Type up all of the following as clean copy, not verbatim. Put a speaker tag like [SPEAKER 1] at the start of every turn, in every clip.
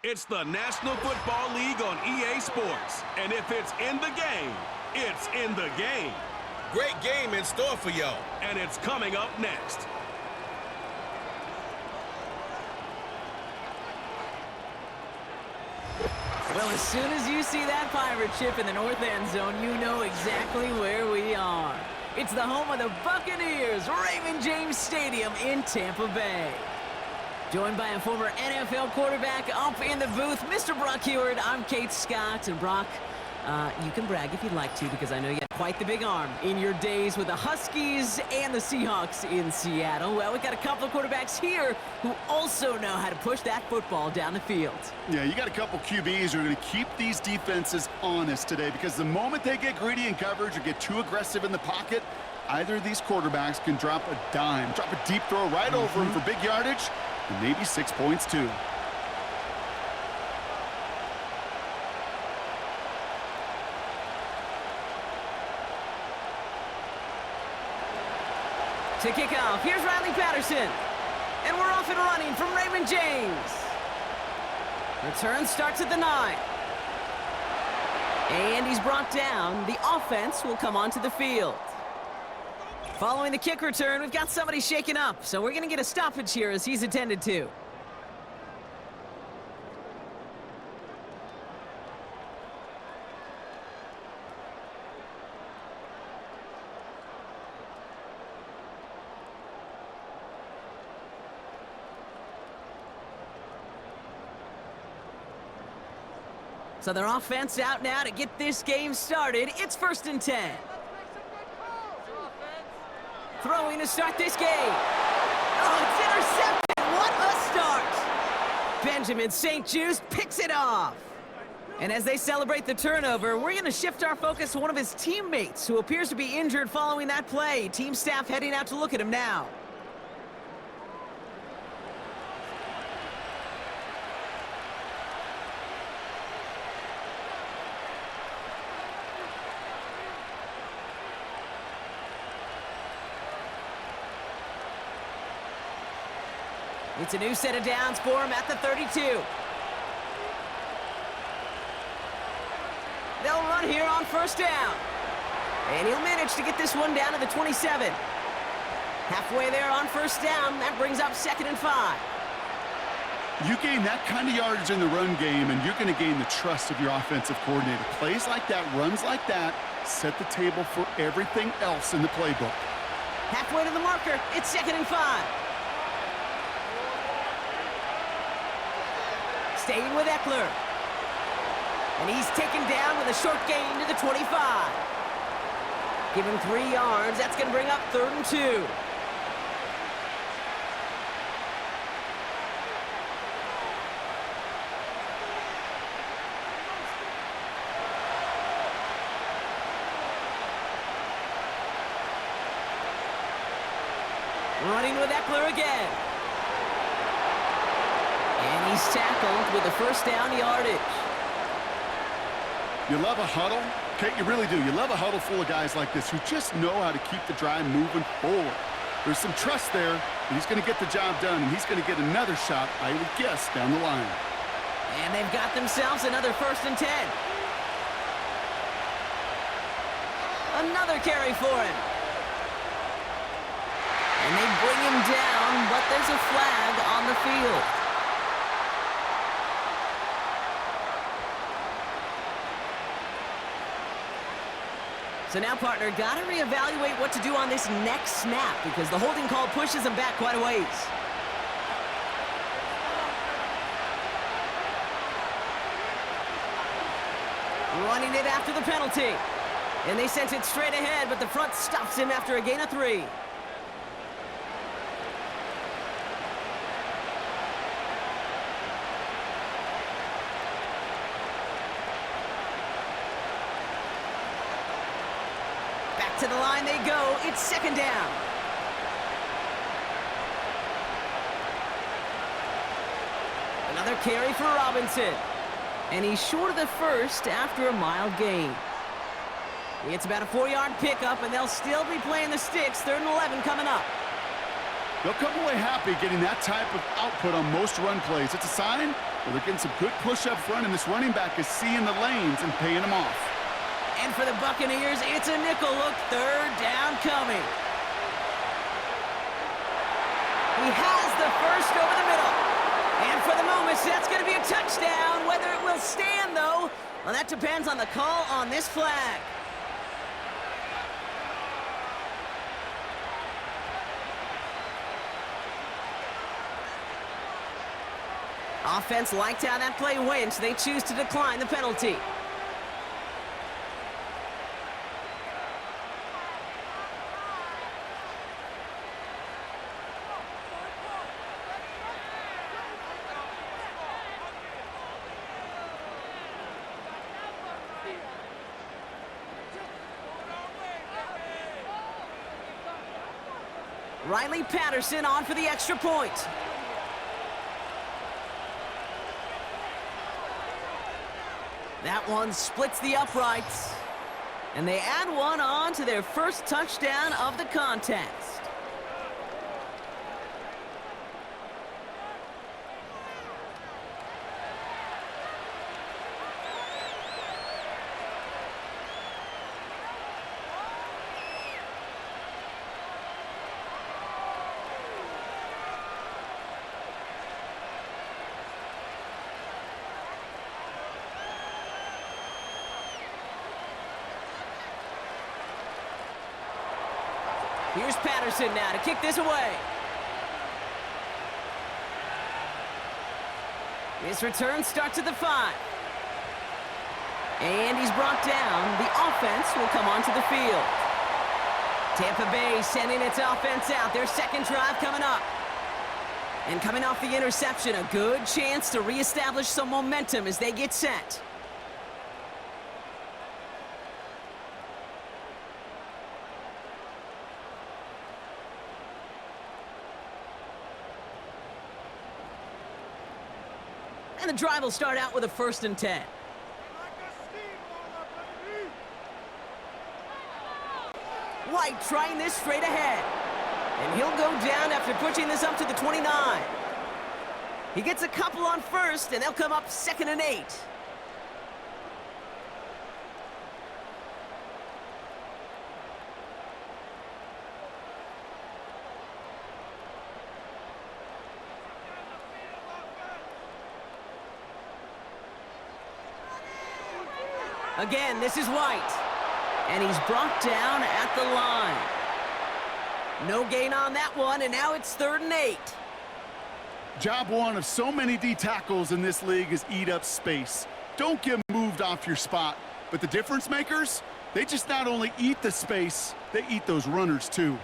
[SPEAKER 1] It's the National Football League on EA Sports. And if it's in the game, it's in the game.
[SPEAKER 2] Great game in store for y'all.
[SPEAKER 1] And it's coming up next.
[SPEAKER 3] Well, as soon as you see that pirate ship in the north end zone, you know exactly where we are. It's the home of the Buccaneers, Raymond James Stadium in Tampa Bay. Joined by a former NFL quarterback up in the booth, Mr. Brock Heward. I'm Kate Scott. And Brock, you can brag if you'd like to, because I know you had quite the big arm in your days with the Huskies and the Seahawks in Seattle. Well, we've got a couple of quarterbacks here who also know how to push that football down the field.
[SPEAKER 4] Yeah, you got a couple QBs who are going to keep these defenses honest today, because the moment they get greedy in coverage or get too aggressive in the pocket, either of these quarterbacks can drop a dime, drop a deep throw right over them for big yardage, and maybe 6 points too.
[SPEAKER 3] To kick off, here's Riley Patterson. And we're off and running from Raymond James. Return starts at the 9. And he's brought down. The offense will come onto the field. Following the kick return, we've got somebody shaken up. So we're going to get a stoppage here as he's attended to. So their offense out now to get this game started. It's 1st and 10. Throwing to start this game. Oh, it's intercepted. What a start. Benjamin St-Juste picks it off. And as they celebrate the turnover, we're going to shift our focus to one of his teammates who appears to be injured following that play. Team staff heading out to look at him now. It's a new set of downs for him at the 32. They'll run here on 1st down. And he'll manage to get this one down to the 27. Halfway there on 1st down. That brings up 2nd and 5.
[SPEAKER 4] You gain that kind of yardage in the run game, and you're going to gain the trust of your offensive coordinator. Plays like that, runs like that, set the table for everything else in the playbook.
[SPEAKER 3] Halfway to the marker. It's 2nd and 5. Staying with Eckler. And he's taken down with a short gain to the 25. Give him 3 yards. That's going to bring up 3rd and 2. Running with Eckler again. And he's tackled with a 1st down yardage.
[SPEAKER 4] You love a huddle? Okay, you really do. You love a huddle full of guys like this who just know how to keep the drive moving forward. There's some trust there, and he's going to get the job done, and he's going to get another shot, I would guess, down the line.
[SPEAKER 3] And they've got themselves another 1st and 10. Another carry for him. And they bring him down, but there's a flag on the field. So now, partner, got to reevaluate what to do on this next snap because the holding call pushes him back quite a ways. Running it after the penalty. And they sent it straight ahead, but the front stops him after a gain of 3. To the line they go. It's 2nd down. Another carry for Robinson. And he's short of the 1st after a mild gain. It's about a 4-yard pickup, and they'll still be playing the sticks. 3rd and 11 coming up.
[SPEAKER 4] They'll come away happy getting that type of output on most run plays. It's a sign where they're getting some good push up front, and this running back is seeing the lanes and paying them off.
[SPEAKER 3] And for the Buccaneers, it's a nickel look, third down coming. He has the first over the middle. And for the moment, that's going to be a touchdown. Whether it will stand, though, well, that depends on the call on this flag. Offense liked how that play went, so they choose to decline the penalty. Riley Patterson on for the extra point. That one splits the uprights. And they add one on to their first touchdown of the contest. Here's Patterson now to kick this away. His return starts at the 5. And he's brought down. The offense will come onto the field. Tampa Bay sending its offense out. Their second drive coming up. And coming off the interception, a good chance to reestablish some momentum as they get set. And the drive will start out with a 1st and 10. White trying this straight ahead. And he'll go down after pushing this up to the 29. He gets a couple on 1st, and they'll come up 2nd and 8. Again, this is White. And he's brought down at the line. No gain on that one, and now it's 3rd and 8.
[SPEAKER 4] Job one of so many D tackles in this league is eat up space. Don't get moved off your spot. But the difference makers, they just not only eat the space, they eat those runners too.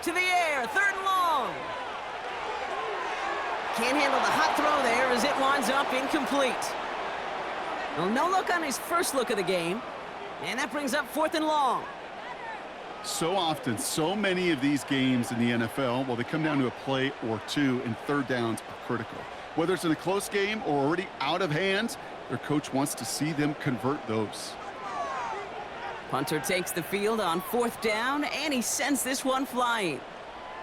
[SPEAKER 3] To the air, 3rd and long. Can't handle the hot throw there as it winds up incomplete. Well, no look on his first look of the game. And that brings up 4th and long.
[SPEAKER 4] So often, so many of these games in the NFL, well, they come down to a play or two, and 3rd downs are critical. Whether it's in a close game or already out of hand, their coach wants to see them convert those.
[SPEAKER 3] Punter takes the field on 4th down, and he sends this one flying.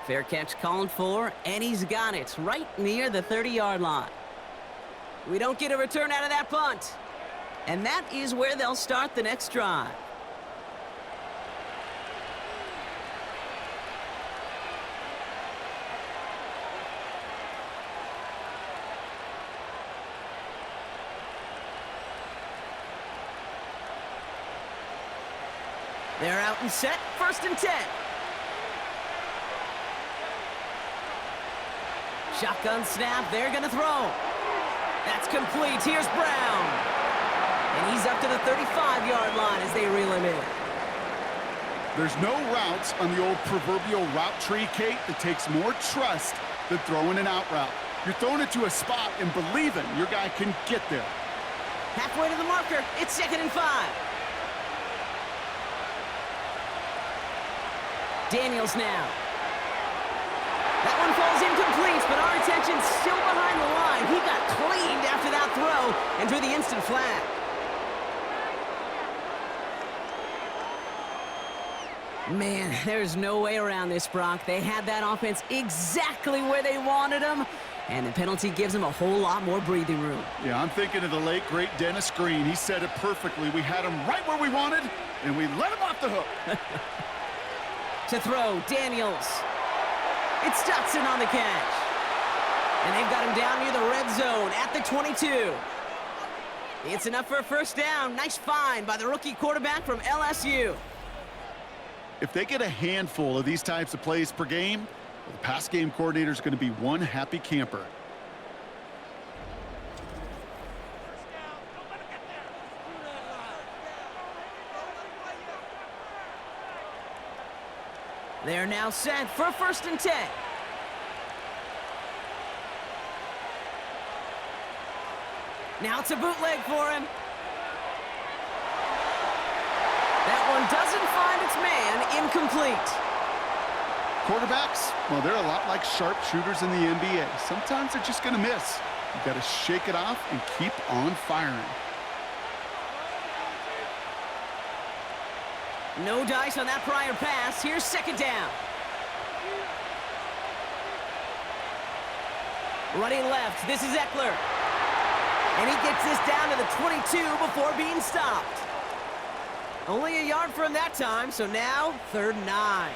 [SPEAKER 3] Fair catch called for, and he's got it right near the 30-yard line. We don't get a return out of that punt. And that is where they'll start the next drive. They're out and set, 1st and 10. Shotgun snap, they're going to throw. That's complete, here's Brown. And he's up to the 35-yard line as they reel him in.
[SPEAKER 4] There's no routes on the old proverbial route tree, Kate, that takes more trust than throwing an out route. You're throwing it to a spot and believing your guy can get there.
[SPEAKER 3] Halfway to the marker, it's 2nd and 5. Daniels now. That one falls incomplete, but our attention's still behind the line. He got cleaned after that throw and drew the instant flag. Man, there's no way around this, Brock. They had that offense exactly where they wanted them, and the penalty gives them a whole lot more breathing room.
[SPEAKER 4] Yeah, I'm thinking of the late, great Dennis Green. He said it perfectly. We had him right where we wanted, and we let him off the hook.
[SPEAKER 3] To throw, Daniels. It's Dotson on the catch. And they've got him down near the red zone at the 22. It's enough for a first down. Nice find by the rookie quarterback from LSU.
[SPEAKER 4] If they get a handful of these types of plays per game, the pass game coordinator is going to be one happy camper.
[SPEAKER 3] They're now set for a 1st and 10. Now it's a bootleg for him. That one doesn't find its man. Incomplete.
[SPEAKER 4] Quarterbacks, well, they're a lot like sharpshooters in the NBA. Sometimes they're just going to miss. You've got to shake it off and keep on firing.
[SPEAKER 3] No dice on that prior pass. Here's 2nd down. Running left. This is Eckler. And he gets this down to the 22 before being stopped. Only a yard for him that time, so now 3rd and 9.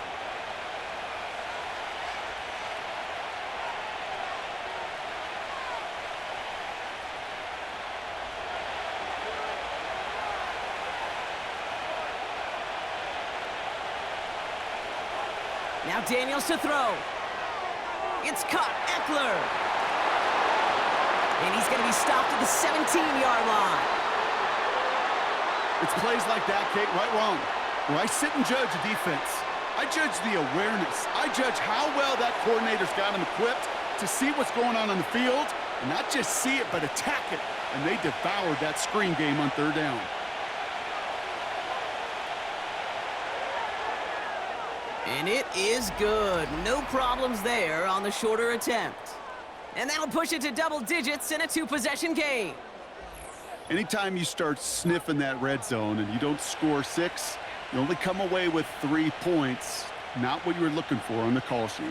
[SPEAKER 3] Now Daniels to throw. It's caught. Eckler. And he's going to be stopped at the 17-yard line.
[SPEAKER 4] It's plays like that, Kate, right wrong. Where I sit and judge a defense. I judge the awareness. I judge how well that coordinator's got him equipped to see what's going on the field, and not just see it, but attack it. And they devoured that screen game on 3rd down.
[SPEAKER 3] And it is good. No problems there on the shorter attempt. And that'll push it to double digits in a 2-possession game.
[SPEAKER 4] Anytime you start sniffing that red zone and you don't score 6, you only come away with 3 points. Not what you were looking for on the call sheet.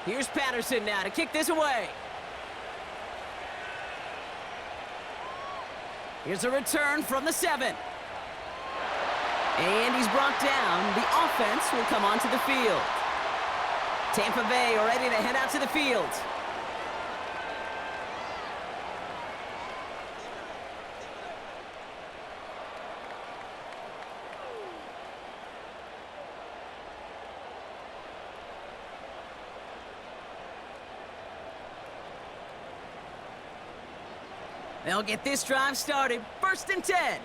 [SPEAKER 3] Here's Patterson now to kick this away. Here's a return from the 7. And he's brought down. The offense will come onto the field. Tampa Bay are ready to head out to the field. They'll get this drive started. 1st and 10.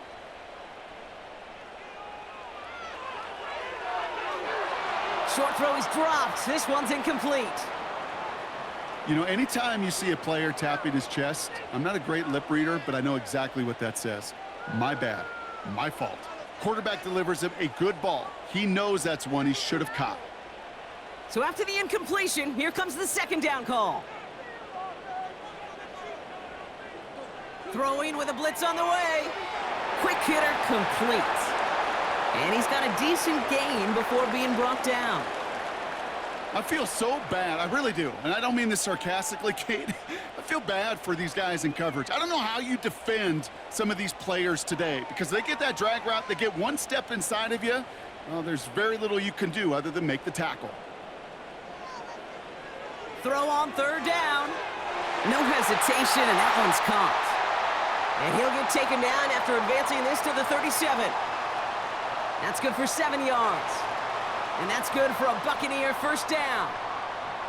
[SPEAKER 3] Short throw is dropped. This one's incomplete.
[SPEAKER 4] You know, anytime you see a player tapping his chest, I'm not a great lip reader, but I know exactly what that says. My bad. My fault. Quarterback delivers him a good ball. He knows that's one he should have caught.
[SPEAKER 3] So after the incompletion, here comes the 2nd down call. Throwing with a blitz on the way. Quick hitter complete. And he's got a decent gain before being brought down.
[SPEAKER 4] I feel so bad. I really do. And I don't mean this sarcastically, Kate. I feel bad for these guys in coverage. I don't know how you defend some of these players today because they get that drag route, they get one step inside of you. Well, there's very little you can do other than make the tackle.
[SPEAKER 3] Throw on 3rd down. No hesitation, and that one's caught. And he'll get taken down after advancing this to the 37. That's good for 7 yards. And that's good for a Buccaneer 1st down.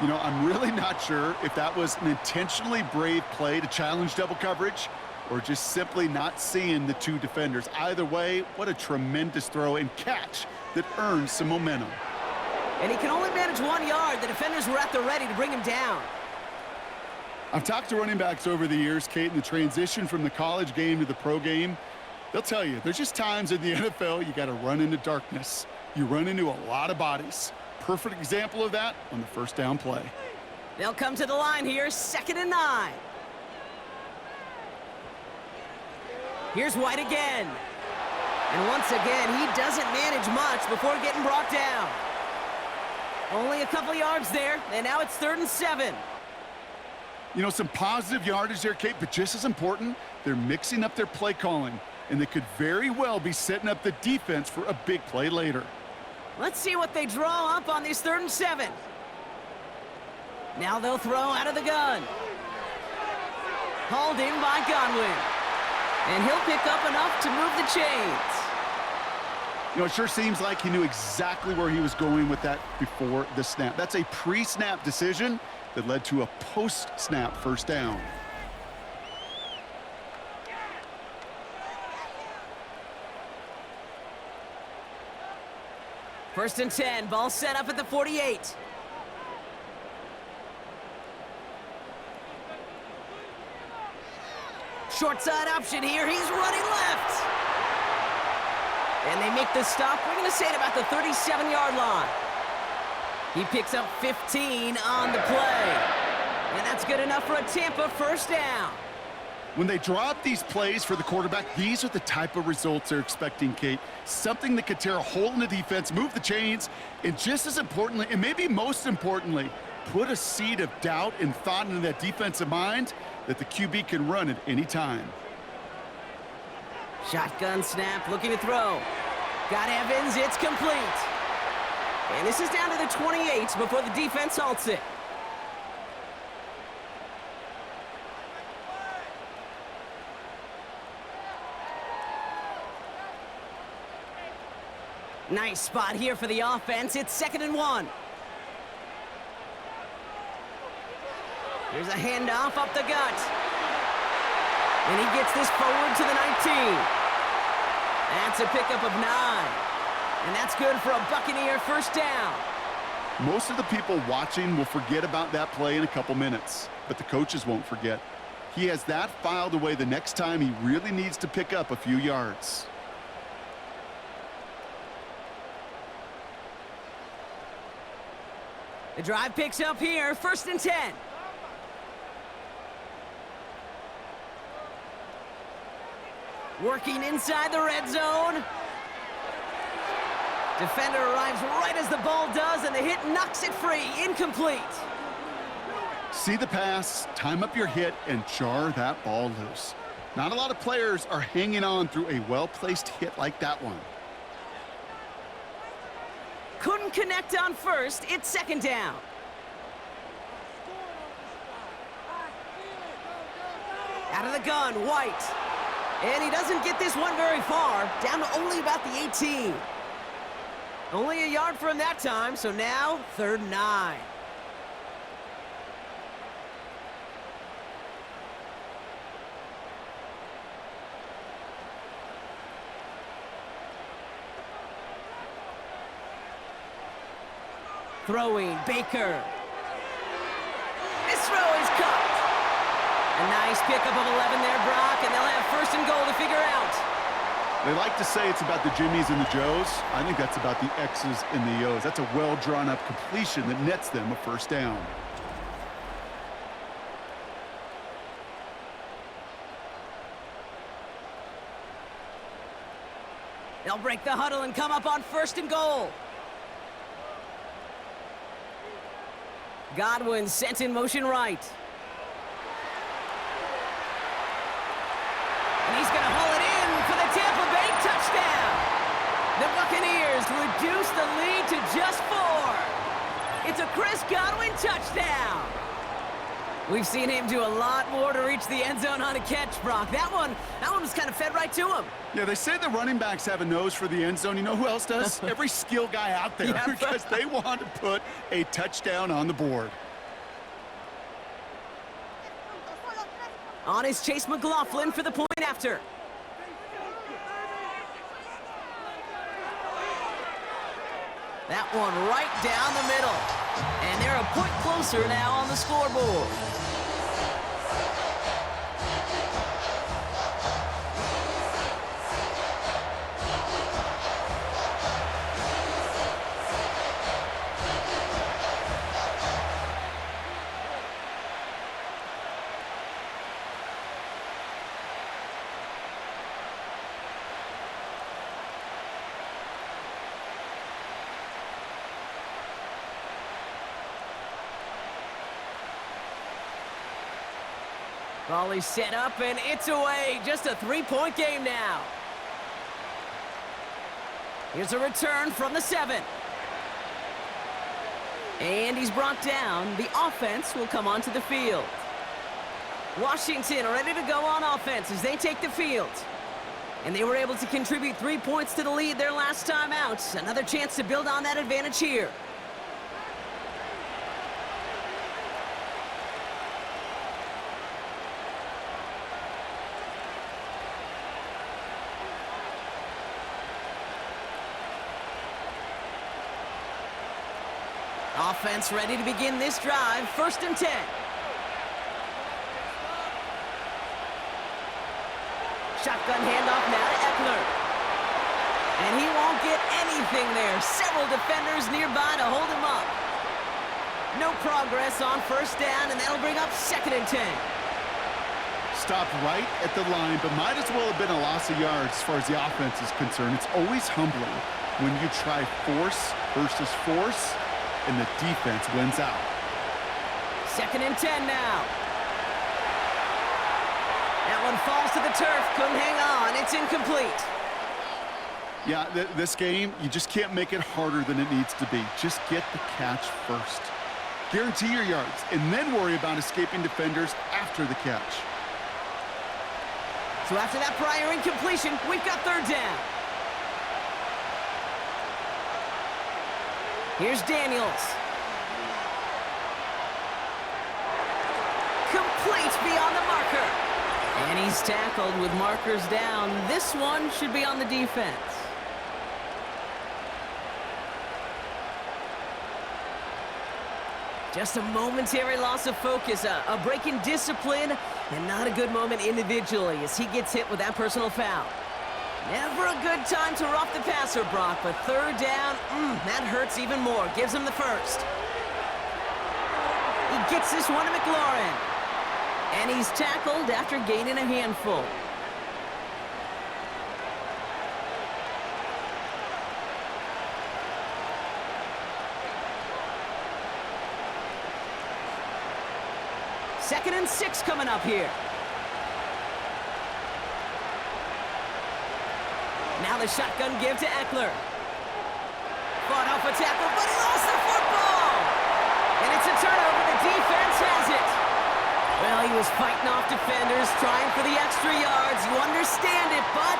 [SPEAKER 4] You know, I'm really not sure if that was an intentionally brave play to challenge double coverage or just simply not seeing the 2 defenders. Either way, what a tremendous throw and catch that earns some momentum.
[SPEAKER 3] And he can only manage 1 yard. The defenders were at the ready to bring him down.
[SPEAKER 4] I've talked to running backs over the years, Kate, in the transition from the college game to the pro game. They'll tell you, there's just times in the NFL you got to run into darkness. You run into a lot of bodies. Perfect example of that on the first down play.
[SPEAKER 3] They'll come to the line here, 2nd and 9. Here's White again. And once again, he doesn't manage much before getting brought down. Only a couple yards there, and now it's 3rd and 7.
[SPEAKER 4] You know, some positive yardage there, Kate, but just as important, they're mixing up their play calling, and they could very well be setting up the defense for a big play later.
[SPEAKER 3] Let's see what they draw up on these 3rd and 7. Now they'll throw out of the gun. Hauled in by Godwin. And he'll pick up enough to move the chains.
[SPEAKER 4] You know, it sure seems like he knew exactly where he was going with that before the snap. That's a pre-snap decision that led to a post-snap first down.
[SPEAKER 3] First and 10, ball set up at the 48. Short side option here, he's running left. And they make the stop, we're gonna say at about the 37-yard line. He picks up 15 on the play. And that's good enough for a Tampa first down.
[SPEAKER 4] When they draw up these plays for the quarterback, these are the type of results they're expecting, Kate. Something that could tear a hole in the defense, move the chains, and just as importantly, and maybe most importantly, put a seed of doubt and thought into that defensive mind that the QB can run at any time.
[SPEAKER 3] Shotgun snap, looking to throw. Got Evans, it's complete. And this is down to the 28 before the defense halts it. Nice spot here for the offense. It's 2nd and 1. Here's a handoff up the gut. And he gets this forward to the 19. That's a pickup of 9. And that's good for a Buccaneer first down.
[SPEAKER 4] Most of the people watching will forget about that play in a couple minutes, but the coaches won't forget. He has that filed away the next time he really needs to pick up a few yards.
[SPEAKER 3] The drive picks up here, 1st and 10. Working inside the red zone. Defender arrives right as the ball does, and the hit knocks it free. Incomplete.
[SPEAKER 4] See the pass, time up your hit, and jar that ball loose. Not a lot of players are hanging on through a well-placed hit like that one.
[SPEAKER 3] Couldn't connect on first. It's 2nd down. Out of the gun, White. And he doesn't get this one very far. Down to only about the 18. Only a yard for him that time, so now 3rd and 9. Throwing, Baker. This throw is caught. A nice pickup of 11 there, Brock, and they'll have 1st and goal to figure out.
[SPEAKER 4] They like to say it's about the Jimmies and the Joes. I think that's about the X's and the O's. That's a well-drawn-up completion that nets them a first down.
[SPEAKER 3] They'll break the huddle and come up on 1st and goal. Godwin sent in motion right. And he's going to haul it in for the Tampa Bay touchdown. The Buccaneers reduce the lead to just 4. It's a Chris Godwin touchdown. We've seen him do a lot more to reach the end zone on a catch, Brock. That one was kind of fed right to him.
[SPEAKER 4] Yeah, they say the running backs have a nose for the end zone. You know who else does? Every skill guy out there,
[SPEAKER 3] Yeah.
[SPEAKER 4] because they want to put a touchdown on the board.
[SPEAKER 3] On is Chase McLaughlin for the point after. That one right down the middle. And they're a point closer now on the scoreboard. Volley set up, and it's away. Just a three-point game now. Here's a return from the 7. And he's brought down. The offense will come onto the field. Washington ready to go on offense as they take the field. And they were able to contribute 3 points to the lead their last time out. Another chance to build on that advantage here. Offense ready to begin this drive. 1st and 10. Shotgun handoff now to Eckler. And he won't get anything there. Several defenders nearby to hold him up. No progress on 1st down, and that'll bring up 2nd and 10.
[SPEAKER 4] Stopped right at the line, but might as well have been a loss of yards as far as the offense is concerned. It's always humbling when you try force versus force, and the defense wins out.
[SPEAKER 3] 2nd and 10 now. That one falls to the turf. Couldn't hang on. It's incomplete.
[SPEAKER 4] Yeah, this game, you just can't make it harder than it needs to be. Just get the catch first. Guarantee your yards, and then worry about escaping defenders after the catch.
[SPEAKER 3] So after that prior incompletion, we've got 3rd down. Here's Daniels. Complete beyond the marker. And he's tackled with markers down. This one should be on the defense. Just a momentary loss of focus, a break in discipline, and not a good moment individually as he gets hit with that personal foul. Never a good time to rough the passer, Brock, but 3rd down, that hurts even more. Gives him the 1st. He gets this one to McLaurin. And he's tackled after gaining a handful. Second and 6 coming up here. Now the shotgun give to Eckler. Fought off a tackle, but he lost the football! And it's a turnover. The defense has it. Well, he was fighting off defenders, trying for the extra yards. You understand it, but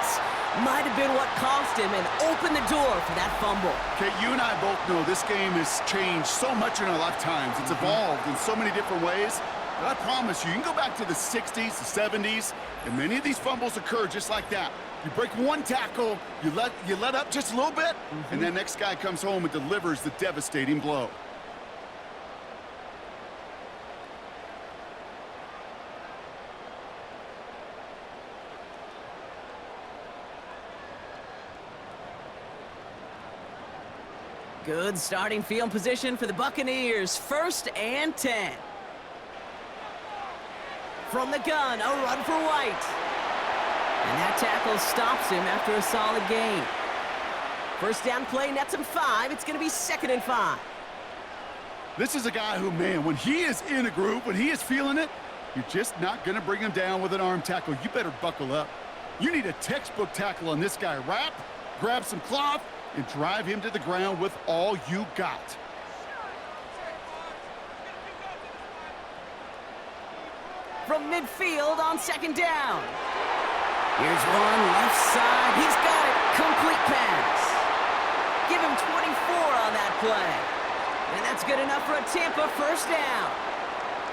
[SPEAKER 3] might have been what cost him and opened the door for that fumble.
[SPEAKER 4] Okay, you and I both know this game has changed so much in our lifetimes. It's evolved in so many different ways. But I promise you, you can go back to the 60s, the 70s, and many of these fumbles occur just like that. You break one tackle, you let up just a little bit, and that next guy comes home and delivers the devastating blow.
[SPEAKER 3] Good starting field position for the Buccaneers. 1st and 10. From the gun, a run for White. And that tackle stops him after a solid gain. 1st down play nets him 5. It's going to be 2nd and 5.
[SPEAKER 4] This is a guy who, man, when he is in a groove, when he is feeling it, you're just not going to bring him down with an arm tackle. You better buckle up. You need a textbook tackle on this guy. Wrap, grab some cloth, and drive him to the ground with all you got.
[SPEAKER 3] From midfield on 2nd down. Here's one left side. He's got it. Complete pass. Give him 24 on that play. And that's good enough for a Tampa 1st down.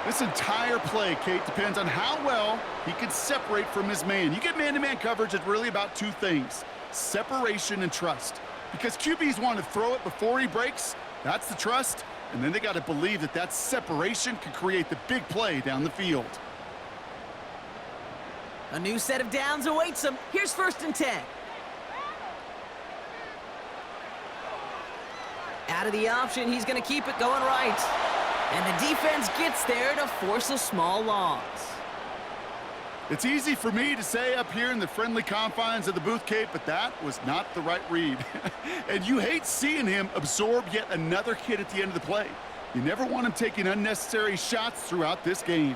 [SPEAKER 4] This entire play, Kate, depends on how well he can separate from his man. You get man-to-man coverage, it's really about 2 things: separation and trust. Because QBs want to throw it before he breaks. That's the trust. And then they got to believe that that separation can create the big play down the field.
[SPEAKER 3] A new set of downs awaits him. Here's 1st and 10. Out of the option, he's going to keep it going right. And the defense gets there to force a small loss.
[SPEAKER 4] It's easy for me to say up here in the friendly confines of the booth, Kate, but that was not the right read. And you hate seeing him absorb yet another hit at the end of the play. You never want him taking unnecessary shots throughout this game.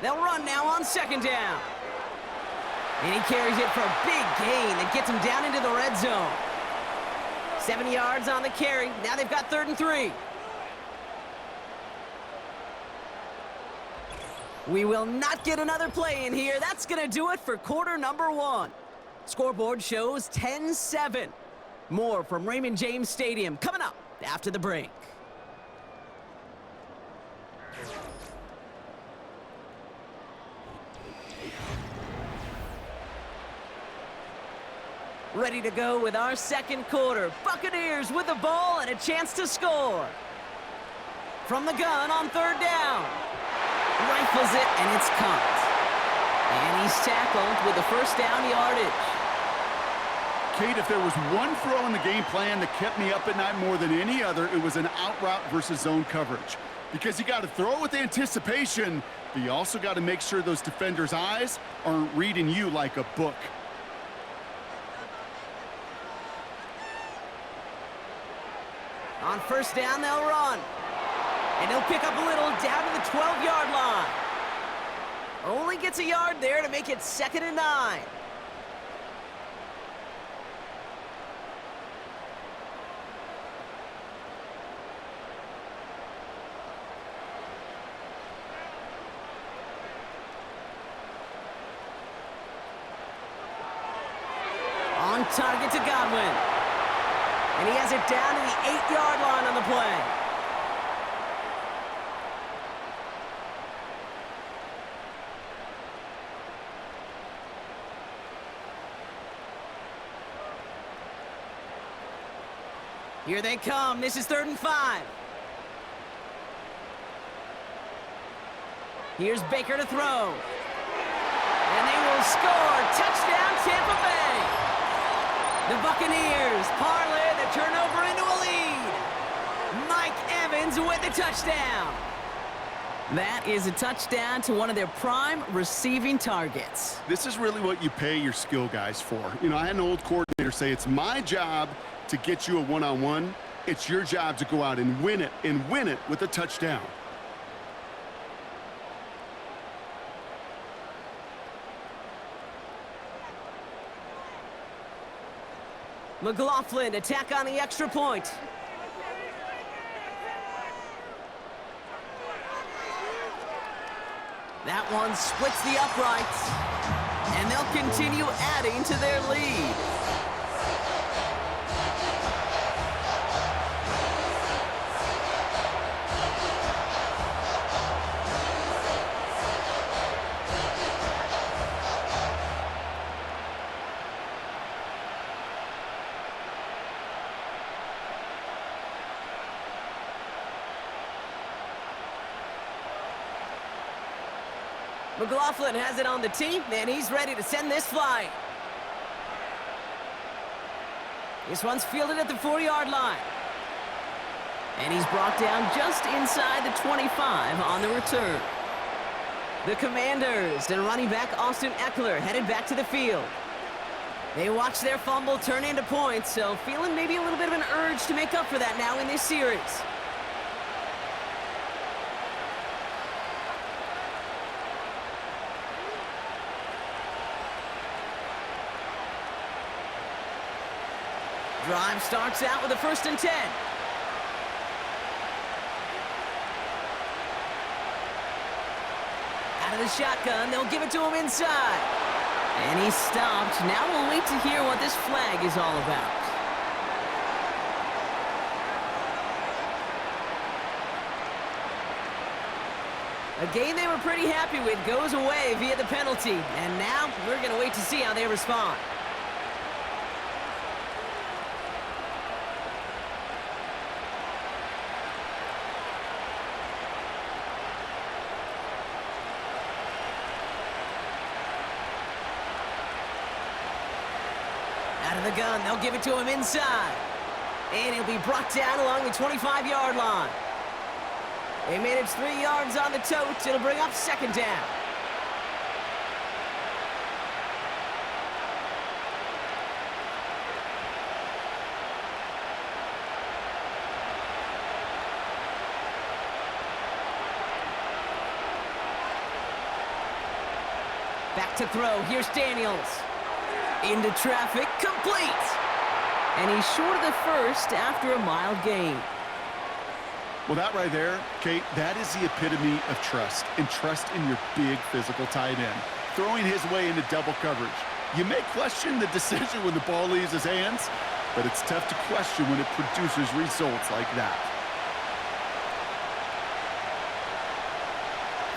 [SPEAKER 3] They'll run now on second down. And he carries it for a big gain that gets him down into the red zone. 7 yards on the carry. Now they've got 3rd and 3. We will not get another play in here. That's going to do it for quarter number 1. Scoreboard shows 10-7. More from Raymond James Stadium coming up after the break. Ready to go with our second quarter. Buccaneers with the ball and a chance to score. From the gun on 3rd down. Rifles it, and it's caught. And he's tackled with the first down yardage.
[SPEAKER 4] Kate, if there was one throw in the game plan that kept me up at night more than any other, it was an out route versus zone coverage. Because you got to throw it with anticipation, but you also got to make sure those defenders' eyes aren't reading you like a book.
[SPEAKER 3] On 1st down, they'll run. And he'll pick up a little down to the 12-yard line. Only gets a yard there to make it 2nd and 9. On target to Godwin. And he has it down to the 8-yard line on the play. Here they come. This is 3rd and 5. Here's Baker to throw. And they will score. Touchdown, Tampa Bay. The Buccaneers parlay the turnover into a lead. Mike Evans with the touchdown. That is a touchdown to one of their prime receiving targets. This
[SPEAKER 4] is really what you pay your skill guys for. You know, I had an old coordinator say it's my job to get you a one-on-one. It's your job to go out and win it with a touchdown.
[SPEAKER 3] McLaughlin attack on the extra point. That one splits the uprights, and they'll continue adding to their lead. McLaughlin has it on the tee, and he's ready to send this flying. This one's fielded at the 4-yard line. And he's brought down just inside the 25 on the return. The Commanders and running back Austin Eckler headed back to the field. They watch their fumble turn into points, so feeling maybe a little bit of an urge to make up for that now in this series. Drive starts out with a 1st and 10. Out of the shotgun, they'll give it to him inside. And he's stopped. Now we'll wait to hear what this flag is all about. A game they were pretty happy with goes away via the penalty. And now we're going to wait to see how they respond. Out of the gun, they'll give it to him inside. And he'll be brought down along the 25-yard line. They manage 3 yards on the tote. It'll bring up 2nd down. Back to throw. Here's Daniels. Into traffic. Complete. And he's short of the first after a mild gain.
[SPEAKER 4] Well, that right there, Kate, that is the epitome of trust, and trust in your big physical tight end. Throwing his way into double coverage. You may question the decision when the ball leaves his hands, but it's tough to question when it produces results like that.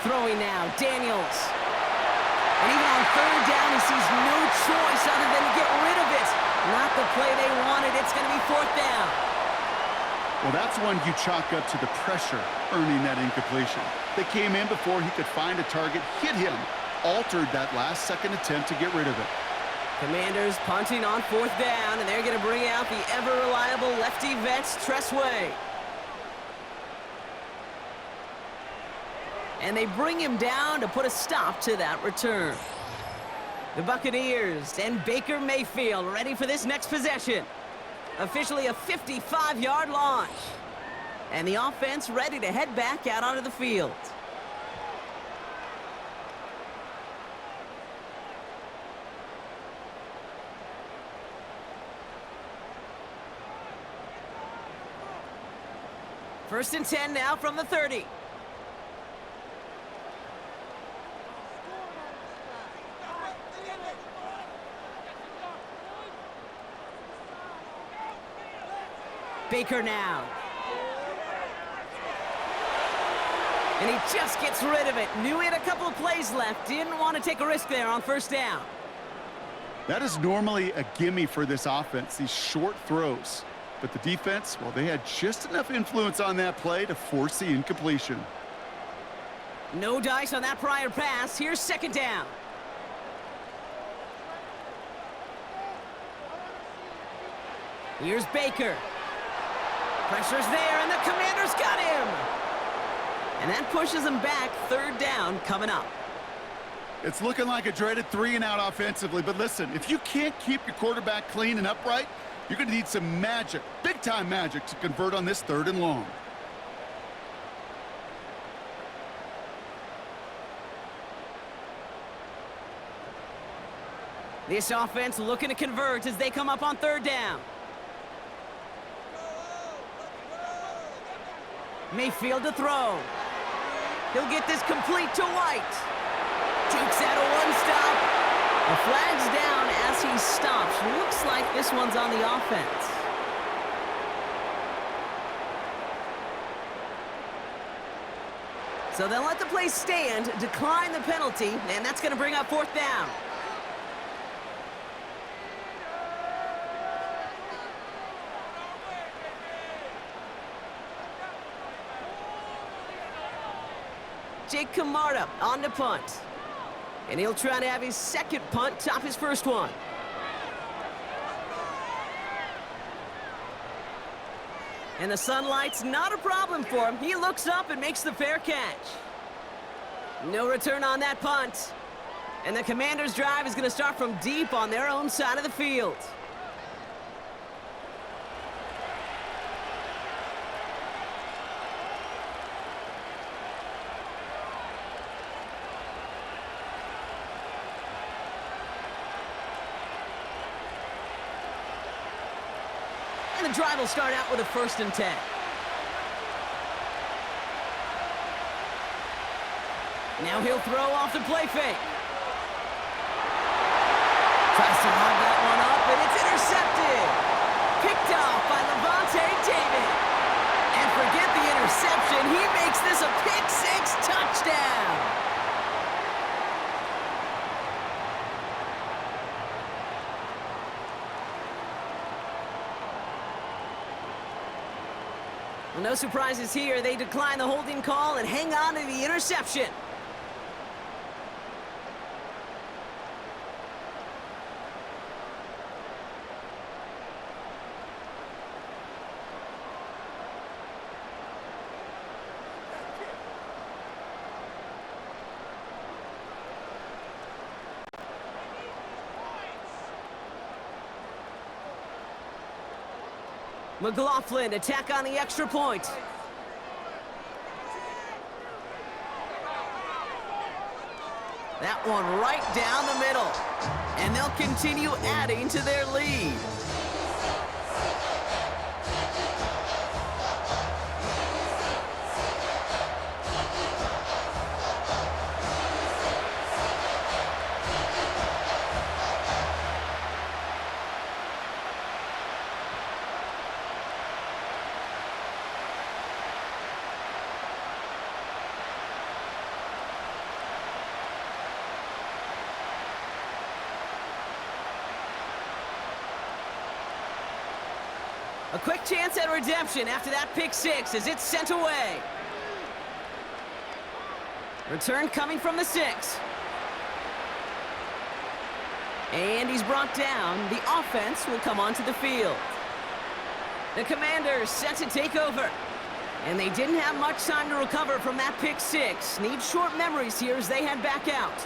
[SPEAKER 3] Throwing now, Daniels. And even on third down, he sees no choice other than to get rid of it. Not the play they wanted. It's going to be fourth down.
[SPEAKER 4] Well, that's one you chalk up to the pressure earning that incompletion. They came in before he could find a target, hit him, altered that last-second attempt to get rid of it.
[SPEAKER 3] Commanders punting on fourth down, and they're going to bring out the ever-reliable lefty vets, Tressway. And they bring him down to put a stop to that return. The Buccaneers and Baker Mayfield ready for this next possession. Officially a 55-yard launch. And the offense ready to head back out onto the field. First and 10 now from the 30. Baker now. And he just gets rid of it. Knew he had a couple of plays left. Didn't want to take a risk there on first down.
[SPEAKER 4] That is normally a gimme for this offense, these short throws. But the defense, well, they had just enough influence on that play to force the incompletion.
[SPEAKER 3] No dice on that prior pass. Here's second down. Here's Baker. Pressure's there, and the Commanders got him. And that pushes them back. Third down coming up.
[SPEAKER 4] It's looking like a dreaded 3-and-out offensively, but listen, if you can't keep your quarterback clean and upright, you're going to need some magic, big-time magic, to convert on this 3rd and long.
[SPEAKER 3] This offense looking to convert as they come up on third down. Mayfield to throw. He'll get this complete to White. Jukes out a one-stop. The flag's down as he stops. Looks like this one's on the offense. So they'll let the play stand, decline the penalty, and that's going to bring up fourth down. Jake Camarda on the punt. And he'll try to have his second punt top his first one. And the sunlight's not a problem for him. He looks up and makes the fair catch. No return on that punt. And the Commanders' drive is going to start from deep on their own side of the field. The drive will start out with a 1st and 10. Now he'll throw off the play fake. Tries to run that one up, and it's intercepted. Picked off by Levante David. And forget the interception. He makes this a pick-6 touchdown. Well, no surprises here. They decline the holding call and hang on to the interception. McLaughlin, attack on the extra point. That one right down the middle. And they'll continue adding to their lead. A quick chance at redemption after that pick six as it's sent away. Return coming from the 6. And he's brought down. The offense will come onto the field. The Commanders set to take over. And they didn't have much time to recover from that pick six. Need short memories here as they head back out.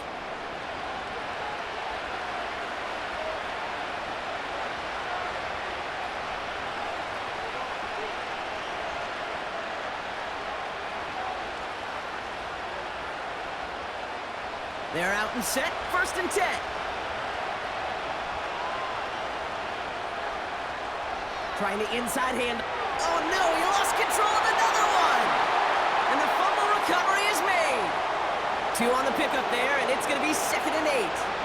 [SPEAKER 3] They're out and set, 1st and 10. Trying the inside hand. Oh no, he lost control of another one! And the fumble recovery is made. 2 on the pickup there, and it's going to be 2nd and 8.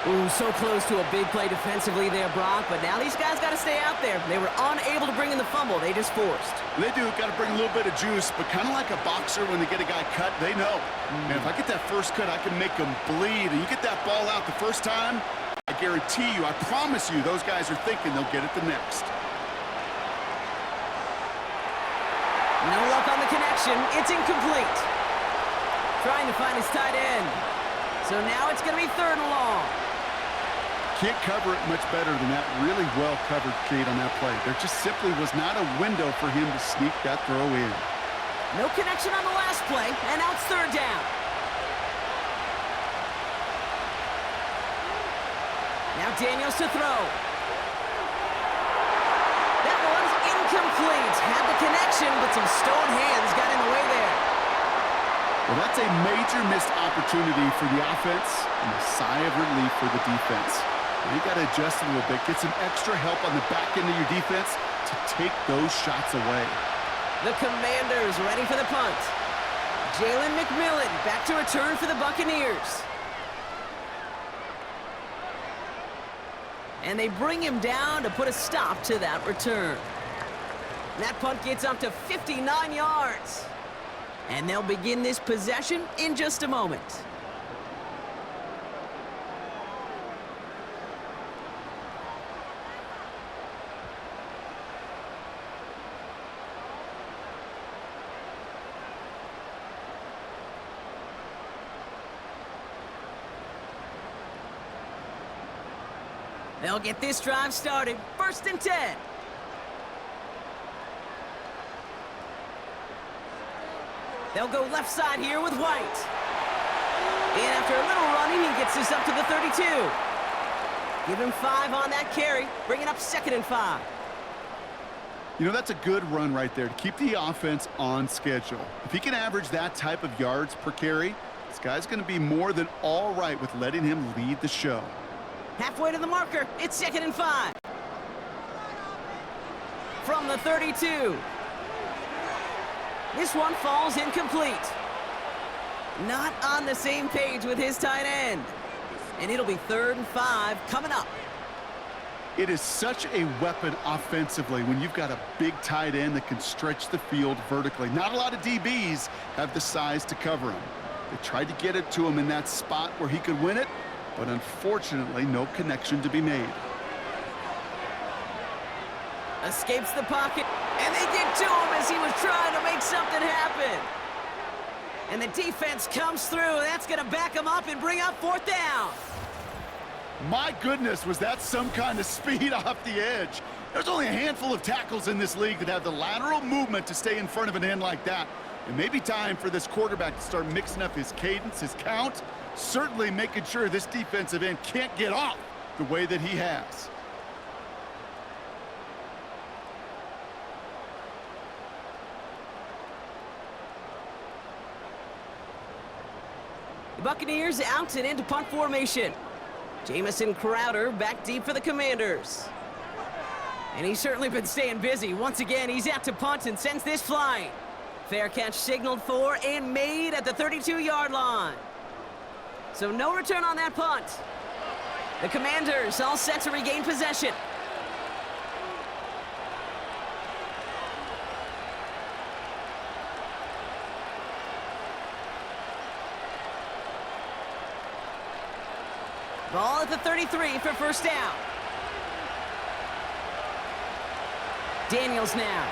[SPEAKER 3] Ooh, so close to a big play defensively there, Brock, but now these guys got to stay out there. They were unable to bring in the fumble. They just forced.
[SPEAKER 4] They do. Got to bring a little bit of juice, but kind of like a boxer when they get a guy cut, they know. Man, if I get that first cut, I can make them bleed. And you get that ball out the first time, I guarantee you, I promise you, those guys are thinking they'll get it the next.
[SPEAKER 3] No luck on the connection. It's incomplete. Trying to find his tight end. So now it's going to be 3rd and long.
[SPEAKER 4] Can't cover it much better than that. Really well covered, Kate, on that play. There just simply was not a window for him to sneak that throw in.
[SPEAKER 3] No connection on the last play, and now it's 3rd down. Now Daniels to throw. That one's incomplete. Had the connection, but some stone hands got in the way there.
[SPEAKER 4] Well, that's a major missed opportunity for the offense and a sigh of relief for the defense. You got to adjust a little bit, get some extra help on the back end of your defense to take those shots away.
[SPEAKER 3] The Commanders ready for the punt. Jalen McMillan back to return for the Buccaneers. And they bring him down to put a stop to that return. That punt gets up to 59 yards. And they'll begin this possession in just a moment. They'll get this drive started. 1st and 10. They'll go left side here with White. And after a little running, he gets this up to the 32. Give him 5 on that carry, bringing up 2nd and 5.
[SPEAKER 4] You know, that's a good run right there to keep the offense on schedule. If he can average that type of yards per carry, this guy's going to be more than all right with letting him lead the show.
[SPEAKER 3] Halfway to the marker, it's 2nd and 5. From the 32. This one falls incomplete. Not on the same page with his tight end. And it'll be 3rd and 5 coming up.
[SPEAKER 4] It is such a weapon offensively when you've got a big tight end that can stretch the field vertically. Not a lot of DBs have the size to cover him. They tried to get it to him in that spot where he could win it, but unfortunately, no connection to be made.
[SPEAKER 3] Escapes the pocket, and they get to him as he was trying to make something happen. And the defense comes through, and that's going to back him up and bring up 4th down.
[SPEAKER 4] My goodness, was that some kind of speed off the edge. There's only a handful of tackles in this league that have the lateral movement to stay in front of an end like that. It may be time for this quarterback to start mixing up his cadence, his count, certainly making sure this defensive end can't get off the way that he has.
[SPEAKER 3] Buccaneers out and into punt formation. Jamison Crowder back deep for the Commanders. And he's certainly been staying busy. Once again, he's out to punt and sends this flying. Fair catch signaled for and made at the 32-yard line. So no return on that punt. The Commanders all set to regain possession. Ball at the 33 for first down. Daniels now.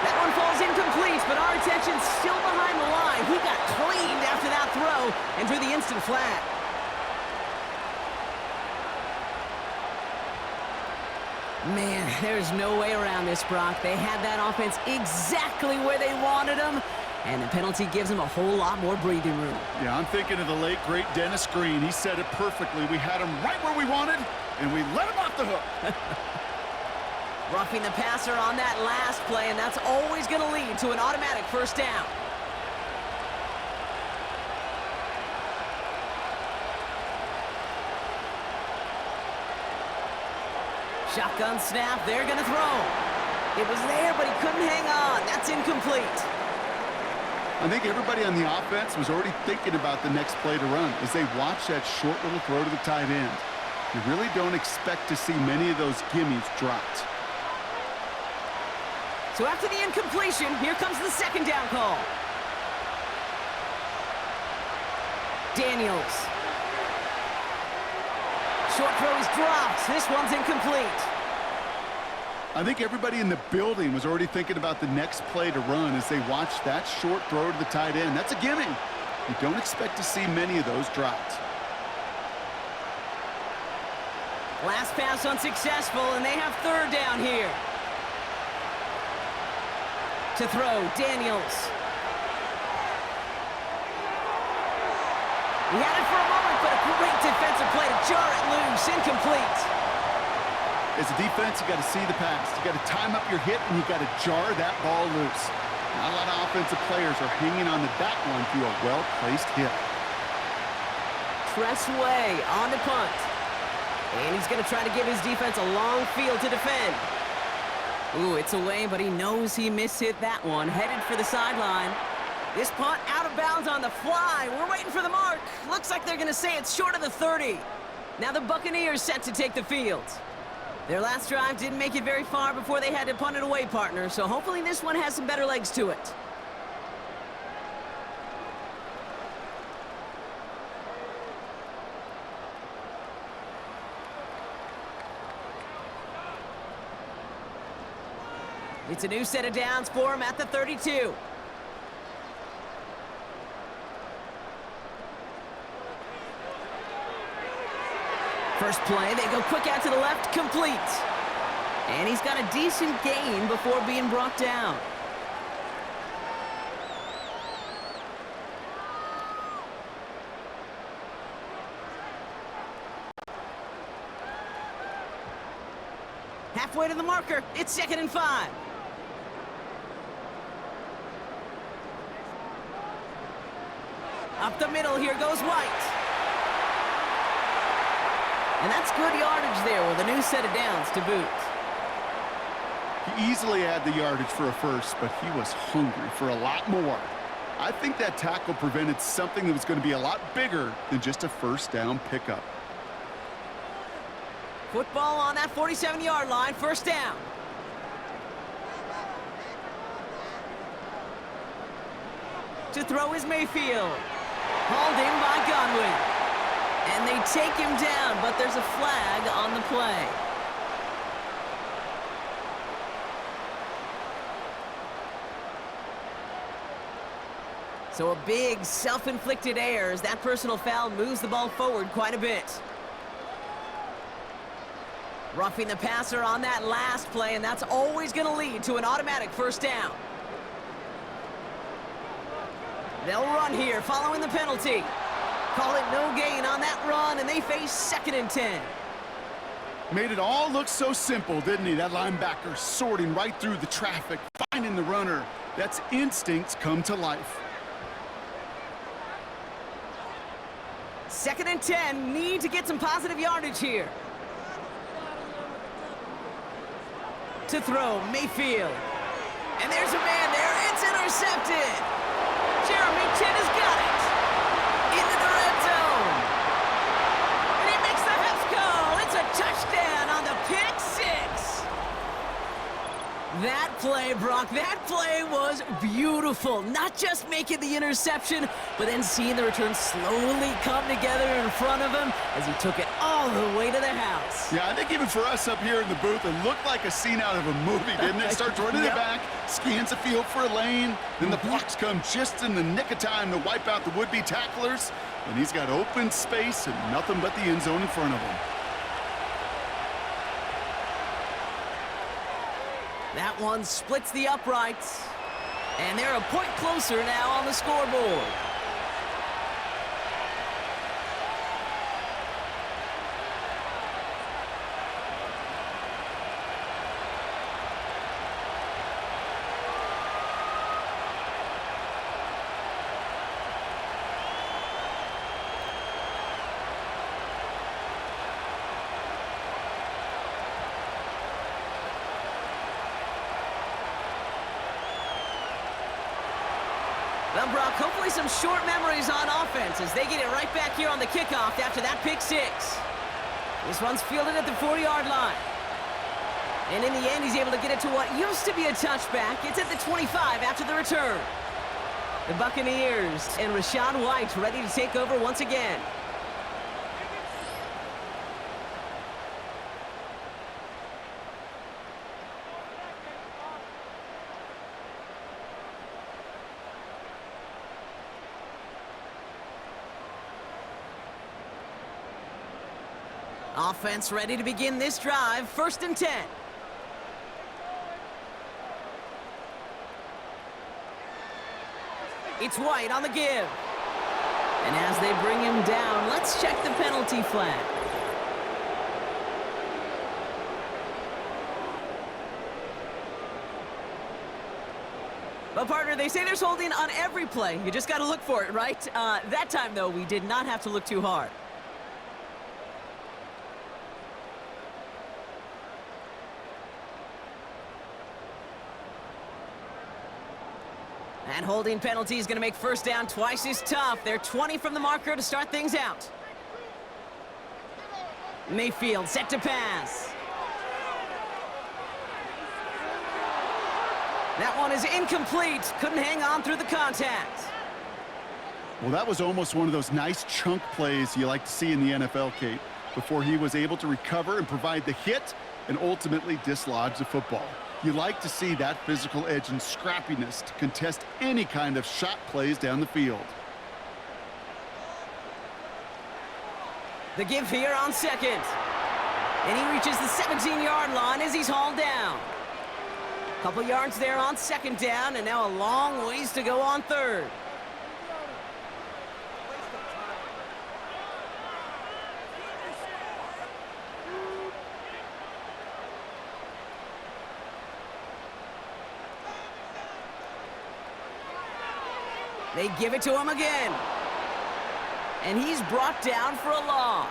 [SPEAKER 3] That one falls incomplete, but our attention's still behind the line. He got cleaned after that throw and drew the instant flag. Man, there's no way around this, Brock. They had that offense exactly where they wanted them, and the penalty gives them a whole lot more breathing room.
[SPEAKER 4] Yeah, I'm thinking of the late, great Dennis Green. He said it perfectly. We had him right where we wanted, and we let him off the hook.
[SPEAKER 3] Roughing the passer on that last play, and that's always going to lead to an automatic first down. Shotgun snap, they're going to throw. It was there, but he couldn't hang on. That's incomplete.
[SPEAKER 4] I think everybody on the offense was already thinking about the next play to run as they watch that short little throw to the tight end. You really don't expect to see many of those gimmies dropped.
[SPEAKER 3] So after the incompletion, here comes the second down call. Daniels. Short throw is dropped. This one's incomplete.
[SPEAKER 4] I think everybody in the building was already thinking about the next play to run as they watched that short throw to the tight end. That's a gimme. You don't expect to see many of those dropped.
[SPEAKER 3] Last pass unsuccessful, and they have third down here. To throw, Daniels. He had it for a moment, but a great defensive play to jar it loose. Incomplete.
[SPEAKER 4] As a defense, you got to see the pass. You got to time up your hit, and you got to jar that ball loose. Not a lot of offensive players are hanging on to that one through a well-placed hit.
[SPEAKER 3] Press way on the punt. And he's going to try to give his defense a long field to defend. Ooh, it's away, but he knows he mishit that one. Headed for the sideline. This punt out of bounds on the fly. We're waiting for the mark. Looks like they're going to say it's short of the 30. Now the Buccaneers set to take the field. Their last drive didn't make it very far before they had to punt it away, partner, so hopefully this one has some better legs to it. It's a new set of downs for him at the 32. First play, they go quick out to the left, complete. And he's got a decent gain before being brought down. Halfway to the marker, it's 2nd and 5. Up the middle, here goes White. And that's good yardage there with a new set of downs to boot.
[SPEAKER 4] He easily had the yardage for a first, but he was hungry for a lot more. I think that tackle prevented something that was going to be a lot bigger than just a first down pickup.
[SPEAKER 3] Football on that 47-yard line, first down. To throw is Mayfield. Hauled in by Godwin. And they take him down, but there's a flag on the play. So a big self-inflicted error as that personal foul moves the ball forward quite a bit. Roughing the passer on that last play, and that's always going to lead to an automatic first down. They'll run here following the penalty. Call it no gain on that run, and they face 2nd and 10.
[SPEAKER 4] Made it all look so simple, didn't he? That linebacker sorting right through the traffic, finding the runner. That's instincts come to life.
[SPEAKER 3] 2nd and 10. Need to get some positive yardage here. To throw, Mayfield. And there's a man there. It's intercepted. Jeremy Chin has got it. Into the red zone. And he makes the Hefco. It's a touchdown on the pick six. That play, Brock, that play was beautiful. Not just making the interception, but then seeing the return slowly come together in front of him as he took it all the way to the house.
[SPEAKER 4] Yeah, I think even for us up here in the booth, it looked like a scene out of a movie, didn't it? Starts running it back, scans the field for a lane, then the blocks come just in the nick of time to wipe out the would-be tacklers, and he's got open space and nothing but the end zone in front of him.
[SPEAKER 3] That one splits the uprights, and they're a point closer now on the scoreboard. Well, Brock, hopefully some short memories on offense as they get it right back here on the kickoff after that pick six. This one's fielded at the 4-yard line. And in the end, he's able to get it to what used to be a touchback. It's at the 25 after the return. The Buccaneers and Rachaad White ready to take over once again. Offense ready to begin this drive. 1st and 10. It's White on the give. And as they bring him down, let's check the penalty flag. Well, partner, they say there's holding on every play. You just got to look for it, right? That time, though, we did not have to look too hard. And holding penalty is going to make 1st down twice as tough. They're 20 from the marker to start things out. Mayfield set to pass. That one is incomplete. Couldn't hang on through the contact.
[SPEAKER 4] Well, that was almost one of those nice chunk plays you like to see in the NFL, Kate, before he was able to recover and provide the hit and ultimately dislodge the football. You like to see that physical edge and scrappiness to contest any kind of shot plays down the field.
[SPEAKER 3] The give here on 2nd. And he reaches the 17-yard line as he's hauled down. Couple yards there on 2nd down, and now a long ways to go on 3rd. They give it to him again. And he's brought down for a loss.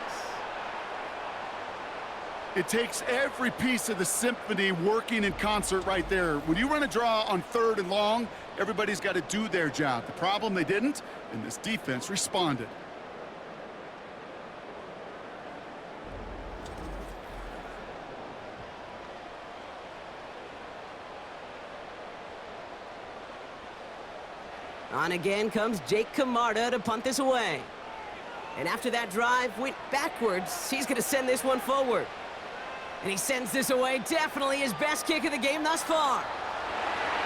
[SPEAKER 4] It takes every piece of the symphony working in concert right there. When you run a draw on 3rd and long, everybody's got to do their job. The problem, they didn't, and this defense responded.
[SPEAKER 3] On again comes Jake Camarda to punt this away. And after that drive went backwards, he's going to send this one forward. And he sends this away, definitely his best kick of the game thus far.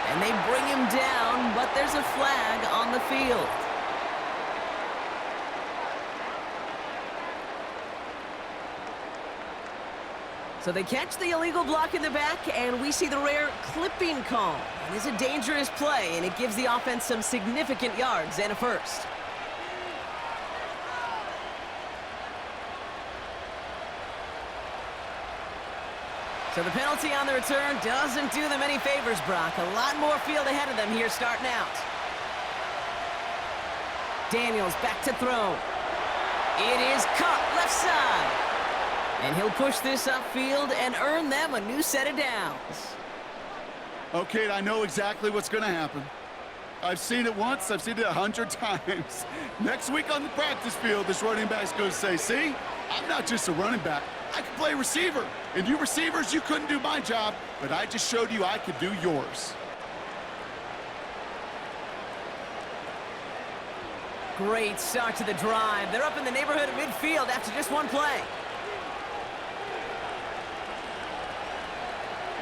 [SPEAKER 3] And they bring him down, but there's a flag on the field. So they catch the illegal block in the back, and we see the rare clipping call. It is a dangerous play, and it gives the offense some significant yards and a first. So the penalty on the return doesn't do them any favors, Brock. A lot more field ahead of them here starting out. Daniels back to throw. It is caught left side. And he'll push this upfield and earn them a new set of downs.
[SPEAKER 4] Okay, I know exactly what's going to happen. I've seen it once, I've seen it 100 times. Next week on the practice field, this running back's going to say, see, I'm not just a running back. I can play receiver. And you receivers, you couldn't do my job, but I just showed you I could do yours.
[SPEAKER 3] Great start to the drive. They're up in the neighborhood of midfield after just one play.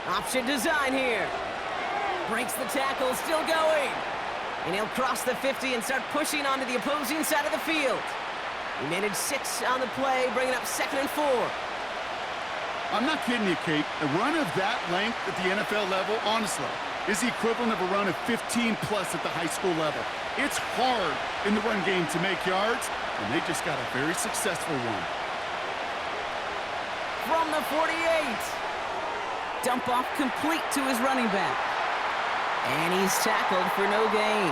[SPEAKER 3] Option design here. Breaks the tackle, still going. And he'll cross the 50 and start pushing onto the opposing side of the field. He managed 6 on the play, bringing up 2nd and 4.
[SPEAKER 4] I'm not kidding you, Kate. A run of that length at the NFL level, honestly, is the equivalent of a run of 15-plus at the high school level. It's hard in the run game to make yards, and they just got a very successful one.
[SPEAKER 3] From the 48. Dump off complete to his running back. And he's tackled for no gain.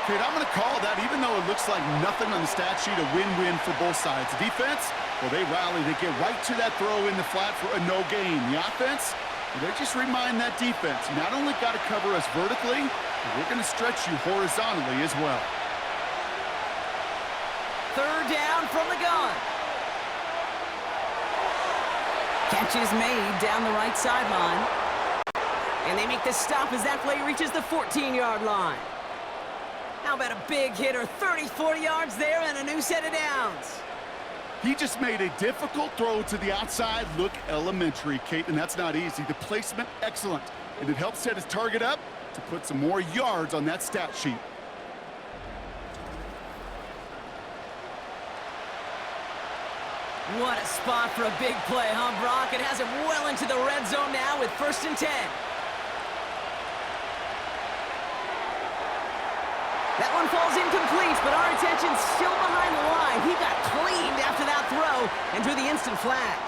[SPEAKER 4] Kate, I'm going to call that, even though it looks like nothing on the stat sheet, a win-win for both sides. The defense, well, they rally. They get right to that throw in the flat for a no gain. The offense, well, they just remind that defense, you not only got to cover us vertically, but we're going to stretch you horizontally as well.
[SPEAKER 3] 3rd down from the gun. Catch is made down the right sideline. And they make the stop as that play reaches the 14-yard line. How about a big hitter, 30-40 yards there and a new set of downs.
[SPEAKER 4] He just made a difficult throw to the outside look elementary, Kate, and that's not easy. The placement, excellent. And it helps set his target up to put some more yards on that stat sheet.
[SPEAKER 3] What a spot for a big play, huh, Brock? It has him well into the red zone now with 1st and 10. That one falls incomplete, but our attention's still behind the line. He got cleaned after that throw and drew the instant flag.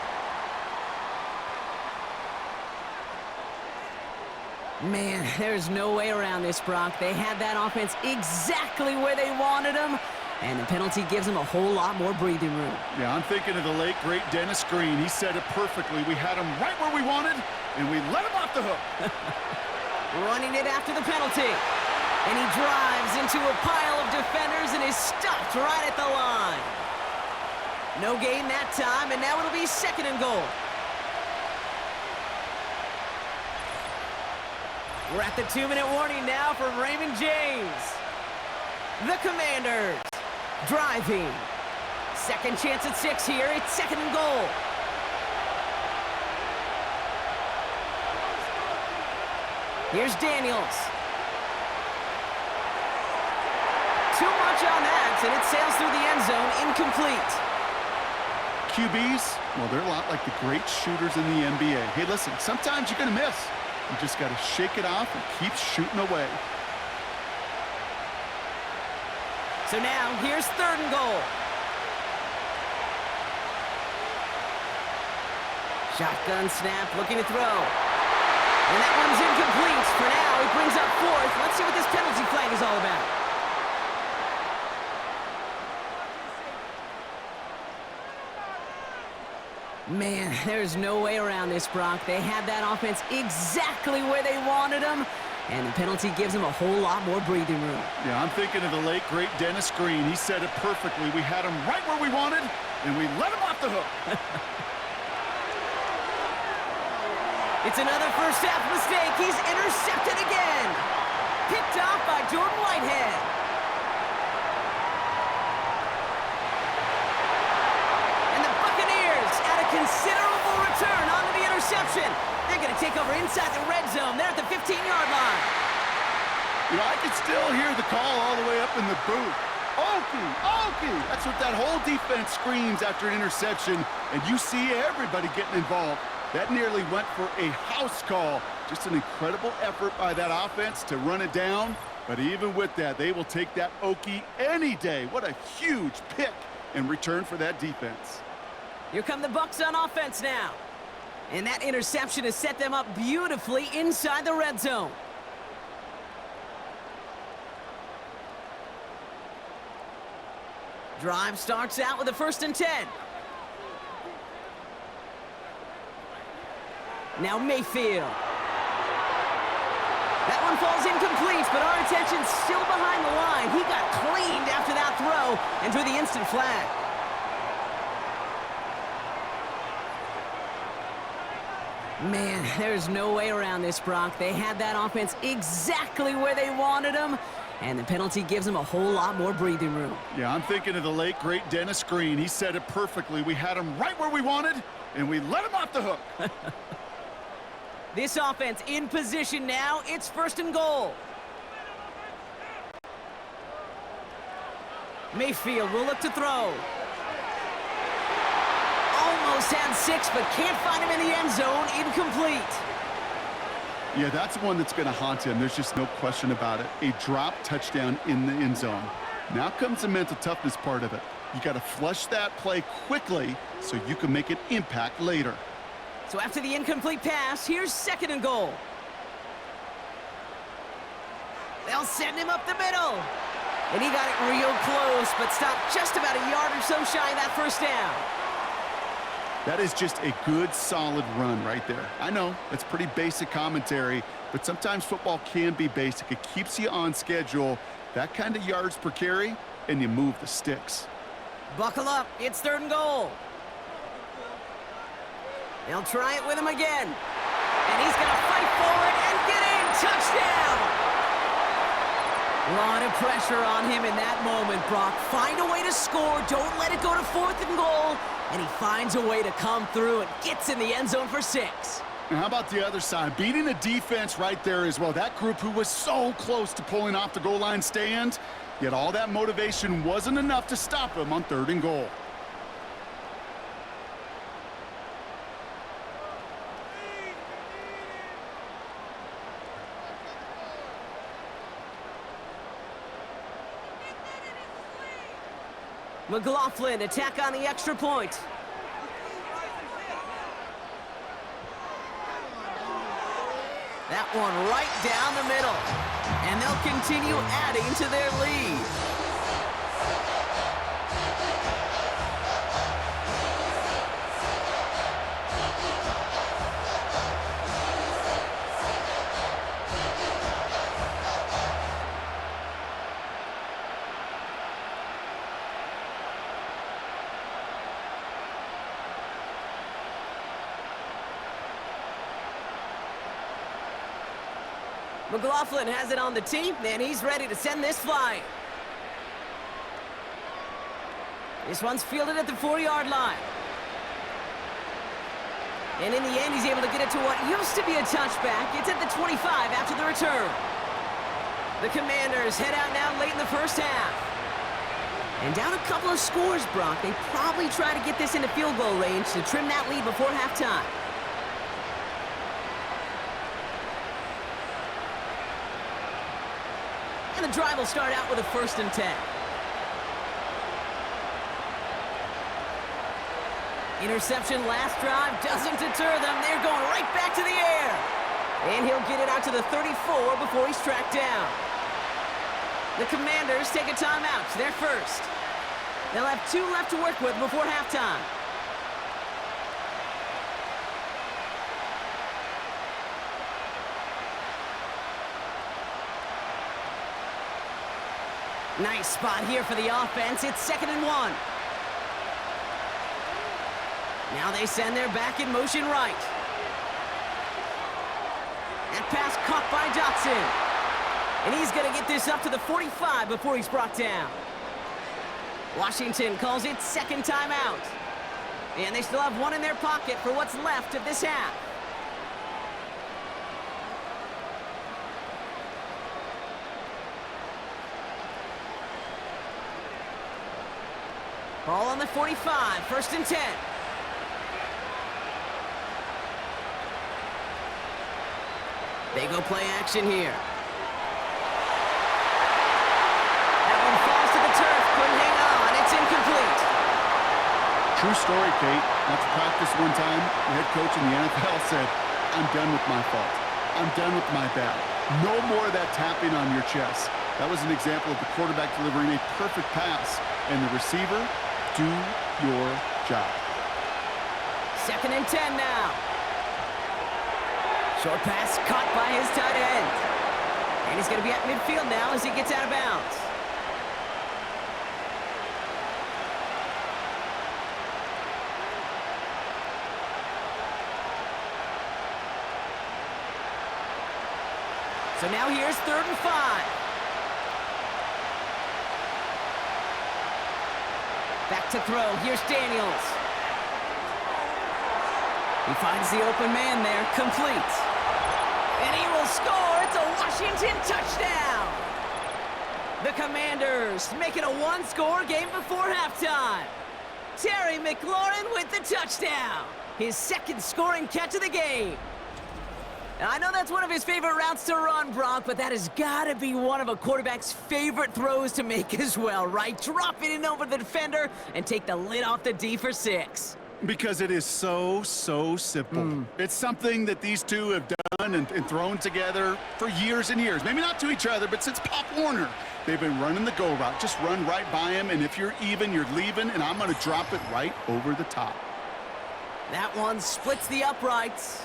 [SPEAKER 3] Man, there's no way around this, Brock. They had that offense exactly where they wanted them, and the penalty gives them a whole lot more breathing room.
[SPEAKER 4] Yeah, I'm thinking of the late, great Dennis Green. He said it perfectly. We had him right where we wanted, and we let him off the hook.
[SPEAKER 3] Running it after the penalty. And he drives into a pile of defenders and is stopped right at the line. No gain that time, and now it'll be 2nd and goal. We're at the 2-minute warning now for Raymond James. The Commanders driving. 2nd chance at 6 here. It's 2nd and goal. Here's Daniels. Too much on that, and it sails through the end zone, incomplete.
[SPEAKER 4] QBs, well, they're a lot like the great shooters in the NBA. Hey, listen, sometimes you're going to miss. You just got to shake it off and keep shooting away.
[SPEAKER 3] So now, here's 3rd and goal. Shotgun snap, looking to throw. And that one's incomplete. For now, it brings up 4th. Let's see what this penalty flag is all about. Man, there's no way around this, Brock. They had that offense exactly where they wanted them, and the penalty gives them a whole lot more breathing room.
[SPEAKER 4] Yeah, I'm thinking of the late, great Dennis Green. He said it perfectly. We had him right where we wanted, and we let him off the hook.
[SPEAKER 3] It's another first-half mistake. He's intercepted again. Picked off by Jordan Whitehead. Considerable return onto the interception. They're going to take over inside the red zone. They're at the 15-yard line.
[SPEAKER 4] You know, I can still hear the call all the way up in the booth. Okie, Okie. That's what that whole defense screams after an interception, and you see everybody getting involved. That nearly went for a house call. Just an incredible effort by that offense to run it down, but even with that, they will take that Okie any day. What a huge pick in return for that defense.
[SPEAKER 3] Here come the Bucs on offense now. And that interception has set them up beautifully inside the red zone. Drive starts out with a 1st and 10. Now Mayfield. That one falls incomplete, but our attention's still behind the line. He got cleaned after that throw and drew the instant flag. Man, there's no way around this, Brock. They had that offense exactly where they wanted them, and the penalty gives them a whole lot more breathing room.
[SPEAKER 4] Yeah, I'm thinking of the late, great Dennis Green. He said it perfectly. We had him right where we wanted, and we let him off the hook.
[SPEAKER 3] This offense in position now. It's 1st and goal. Mayfield will look to throw. Almost had 6, but can't find him in the end zone. Incomplete.
[SPEAKER 4] Yeah, that's one that's going to haunt him. There's just no question about it. A drop touchdown in the end zone. Now comes the mental toughness part of it. You got to flush that play quickly so you can make an impact later.
[SPEAKER 3] So after the incomplete pass, here's 2nd and goal. They'll send him up the middle. And he got it real close, but stopped just about a yard or so shy of that 1st down.
[SPEAKER 4] That is just a good, solid run right there. I know, that's pretty basic commentary, but sometimes football can be basic. It keeps you on schedule, that kind of yards per carry, and you move the sticks.
[SPEAKER 3] Buckle up, it's 3rd and goal. They'll try it with him again. And he's going to fight forward and get in. Touchdown! A lot of pressure on him in that moment, Brock. Find a way to score. Don't let it go to 4th and goal. And he finds a way to come through and gets in the end zone for 6.
[SPEAKER 4] And how about the other side? Beating the defense right there as well. That group who was so close to pulling off the goal line stand, yet all that motivation wasn't enough to stop him on 3rd and goal.
[SPEAKER 3] McLaughlin, attack on the extra point. That one right down the middle. And they'll continue adding to their lead. McLaughlin has it on the tee, and he's ready to send this flying. This one's fielded at the 4-yard line. And in the end, he's able to get it to what used to be a touchback. It's at the 25 after the return. The Commanders head out now late in the 1st half. And down a couple of scores, Brock. They probably try to get this into field goal range to trim that lead before halftime. And the drive will start out with a 1st and 10. Interception last drive doesn't deter them. They're going right back to the air. And he'll get it out to the 34 before he's tracked down. The Commanders take a timeout. They're first. They'll have 2 left to work with before halftime. Nice spot here for the offense. It's 2nd and 1. Now they send their back in motion right. That pass caught by Dotson. And he's going to get this up to the 45 before he's brought down. Washington calls it 2nd timeout. And they still have 1 in their pocket for what's left of this half. Ball on the 45, 1st and 10. They go play action here. That one falls to the turf, couldn't hang on. It's incomplete.
[SPEAKER 4] True story, Kate. After practice one time, the head coach in the NFL said, "I'm done with my fault. I'm done with my bad. No more of that tapping on your chest." That was an example of the quarterback delivering a perfect pass, and the receiver, do your job.
[SPEAKER 3] 2nd and 10 now. Short pass caught by his tight end. And he's going to be at midfield now as he gets out of bounds. So now here's 3rd and 5. Back to throw. Here's Daniels. He finds the open man there, complete. And he will score. It's a Washington touchdown. The Commanders make it a one-score game before halftime. Terry McLaurin with the touchdown. His 2nd scoring catch of the game. I know that's one of his favorite routes to run, Brock, but that has got to be one of a quarterback's favorite throws to make as well, right? Drop it in over the defender and take the lid off the D for 6.
[SPEAKER 4] Because it is so simple. It's something that these two have done and thrown together for years and years. Maybe not to each other, but since Pop Warner. They've been running the go route. Just run right by him, and if you're even, you're leaving, and I'm going to drop it right over the top.
[SPEAKER 3] That one splits the uprights.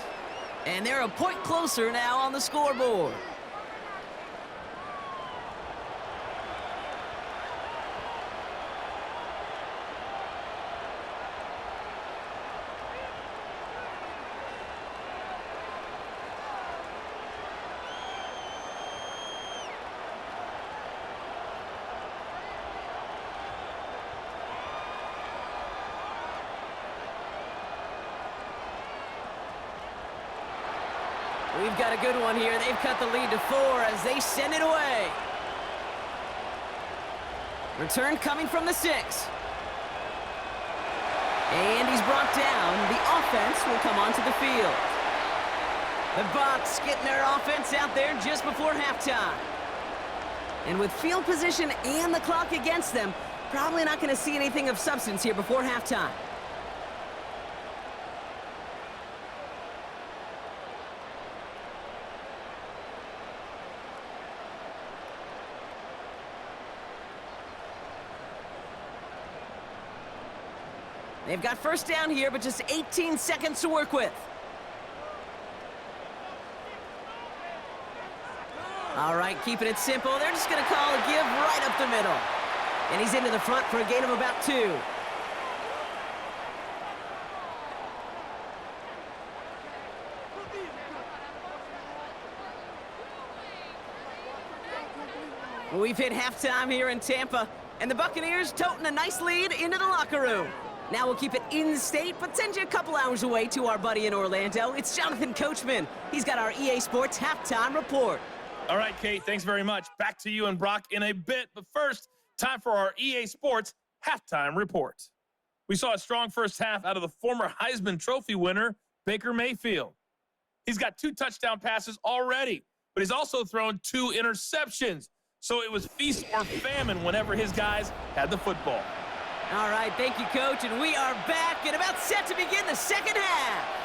[SPEAKER 3] And they're a point closer now on the scoreboard. We've got a good one here. They've cut the lead to 4 as they send it away. Return coming from the 6. And he's brought down. The offense will come onto the field. The Bucs getting their offense out there just before halftime. And with field position and the clock against them, probably not going to see anything of substance here before halftime. They've got first down here, but just 18 seconds to work with. All right, keeping it simple. They're just going to call a give right up the middle. And he's into the front for a gain of about 2. We've hit halftime here in Tampa, and the Buccaneers toting a nice lead into the locker room. Now we'll keep it in-state, but send you a couple hours away to our buddy in Orlando. It's Jonathan Coachman. He's got our EA Sports Halftime Report.
[SPEAKER 5] All right, Kate, thanks very much. Back to you and Brock in a bit. But first, time for our EA Sports Halftime Report. We saw a strong first half out of the former Heisman Trophy winner, Baker Mayfield. He's got 2 touchdown passes already, but he's also thrown 2 interceptions. So it was feast or famine whenever his guys had the football.
[SPEAKER 3] All right, thank you, Coach, and we are back and about set to begin the second half.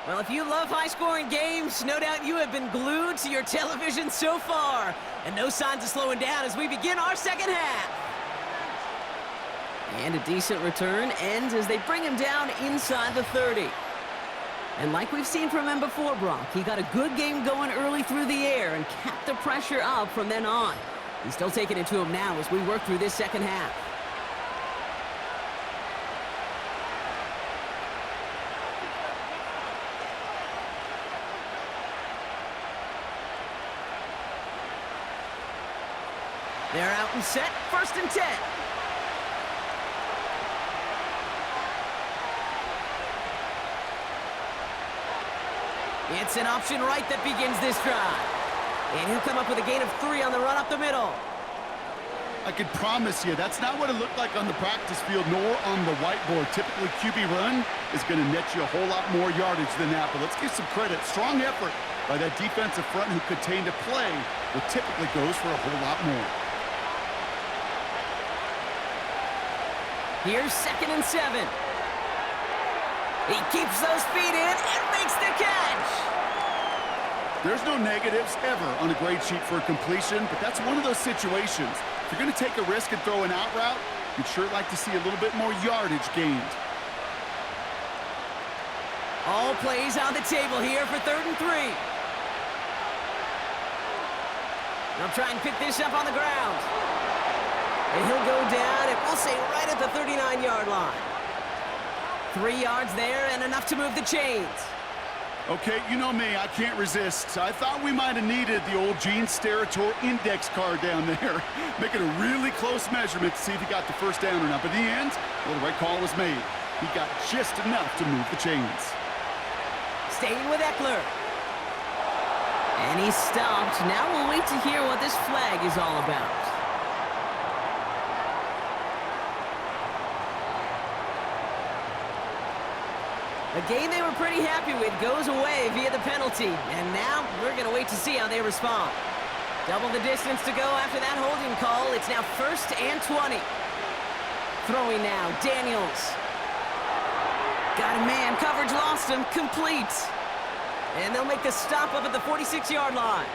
[SPEAKER 3] Well, if you love high-scoring games, no doubt you have been glued to your television so far. And no signs of slowing down as we begin our second half. And a decent return ends as they bring him down inside the 30. And like we've seen from him before, Brock, he got a good game going early through the air and kept the pressure up from then on. He's still taking it to him now as we work through this second half. They're out and set, 1st and 10. It's an option right that begins this drive. And he'll come up with a gain of 3 on the run up the middle.
[SPEAKER 4] I could promise you that's not what it looked like on the practice field nor on the whiteboard. Typically, QB run is going to net you a whole lot more yardage than that. But let's give some credit. Strong effort by that defensive front who contained a play that typically goes for a whole lot more.
[SPEAKER 3] Here's 2nd and 7. He keeps those feet in and makes the catch.
[SPEAKER 4] There's no negatives ever on a grade sheet for a completion, but that's one of those situations. If you're going to take a risk and throw an out route, you'd sure like to see a little bit more yardage gained.
[SPEAKER 3] All plays on the table here for 3rd and 3. They'll try and pick this up on the ground. And he'll go down, and we'll say right at the 39-yard line. 3 yards there and enough to move the chains.
[SPEAKER 4] Okay, you know me, I can't resist. I thought we might have needed the old Gene Steratore index card down there, making a really close measurement to see if he got the first down or not. But in the end, well, the right call was made. He got just enough to move the chains.
[SPEAKER 3] Staying with Eckler. And he's stopped. Now we'll wait to hear what this flag is all about. A game they were pretty happy with goes away via the penalty. And now we're going to wait to see how they respond. Double the distance to go after that holding call. It's now 1st and 20. Throwing now, Daniels. Got a man, coverage lost him, complete. And they'll make the stop up at the 46-yard line.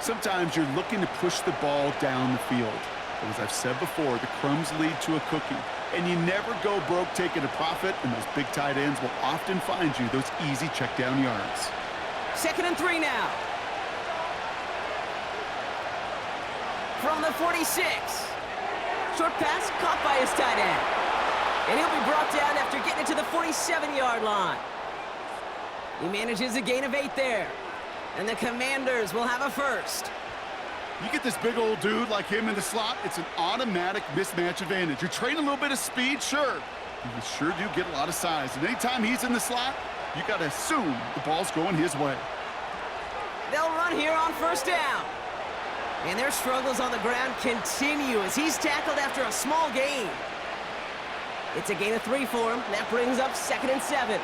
[SPEAKER 4] Sometimes you're looking to push the ball down the field. But as I've said before, the crumbs lead to a cookie. And you never go broke taking a profit, and those big tight ends will often find you those easy check down yards.
[SPEAKER 3] 2nd and 3 now. From the 46. Short pass caught by his tight end. And he'll be brought down after getting it to the 47-yard line. He manages a gain of 8 there. And the Commanders will have a first.
[SPEAKER 4] You get this big old dude like him in the slot, it's an automatic mismatch advantage. You train a little bit of speed, sure. You sure do get a lot of size. And anytime he's in the slot, you got to assume the ball's going his way.
[SPEAKER 3] They'll run here on 1st down. And their struggles on the ground continue as he's tackled after a small gain. It's a gain of 3 for him. That brings up 2nd and 7.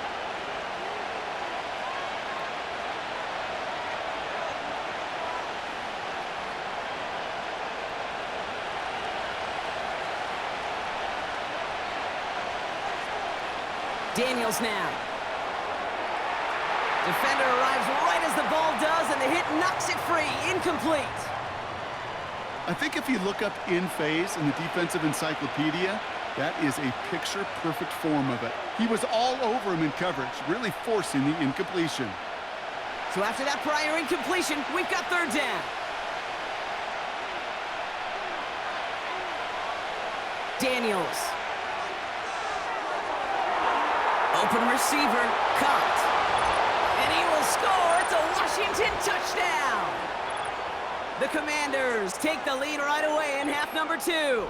[SPEAKER 3] Daniels now. Defender arrives right as the ball does, and the hit knocks it free. Incomplete.
[SPEAKER 4] I think if you look up in phase in the defensive encyclopedia, that is a picture-perfect form of it. He was all over him in coverage, really forcing the incompletion.
[SPEAKER 3] So after that prior incompletion, we've got 3rd down. Daniels. Open receiver, caught. And he will score. It's a Washington touchdown. The Commanders take the lead right away in half number 2.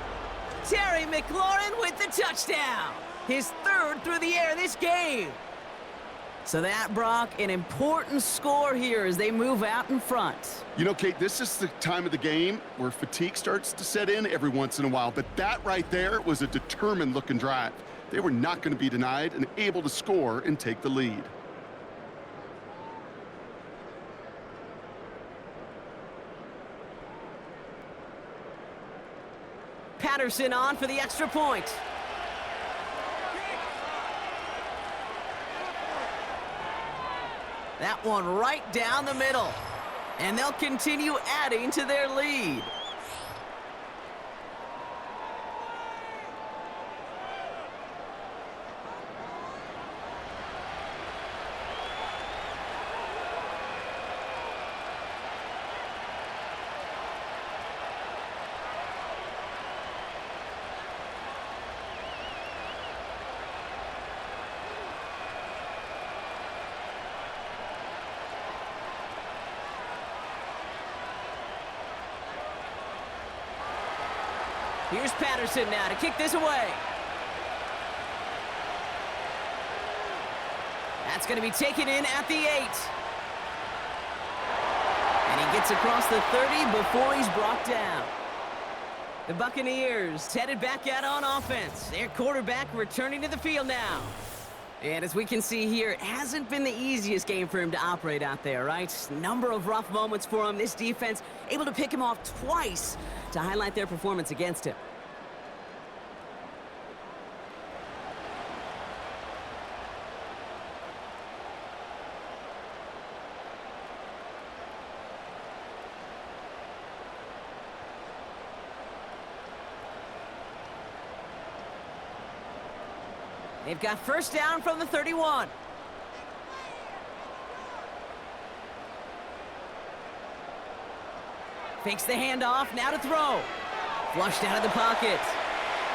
[SPEAKER 3] Terry McLaurin with the touchdown. His 3rd through the air this game. So that, Brock, an important score here as they move out in front.
[SPEAKER 4] You know, Kate, this is the time of the game where fatigue starts to set in every once in a while. But that right there was a determined-looking drive. They were not going to be denied and able to score and take the lead.
[SPEAKER 3] Patterson on for the extra point. That one right down the middle. And they'll continue adding to their lead. Here's Patterson now to kick this away. That's going to be taken in at the 8. And he gets across the 30 before he's brought down. The Buccaneers headed back out on offense. Their quarterback returning to the field now. And as we can see here, it hasn't been the easiest game for him to operate out there, right? Number of rough moments for him. This defense able to pick him off twice to highlight their performance against him. They've got first down from the 31. Fakes the handoff, now to throw. Flushed out of the pocket.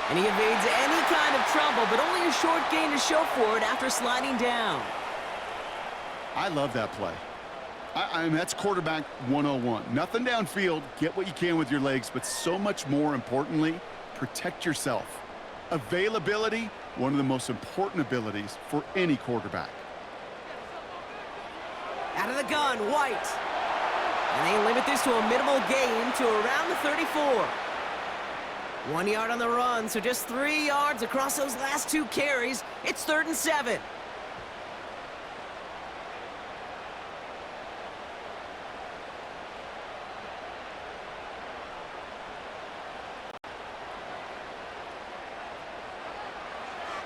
[SPEAKER 3] And he evades any kind of trouble, but only a short gain to show for it after sliding down.
[SPEAKER 4] I love that play. I mean, that's quarterback 101. Nothing downfield, get what you can with your legs, but so much more importantly, protect yourself. Availability, one of the most important abilities for any quarterback.
[SPEAKER 3] Out of the gun, White. And they limit this to a minimal gain to around the 34. 1 yard on the run, so just 3 yards across those last 2 carries. It's 3rd and 7.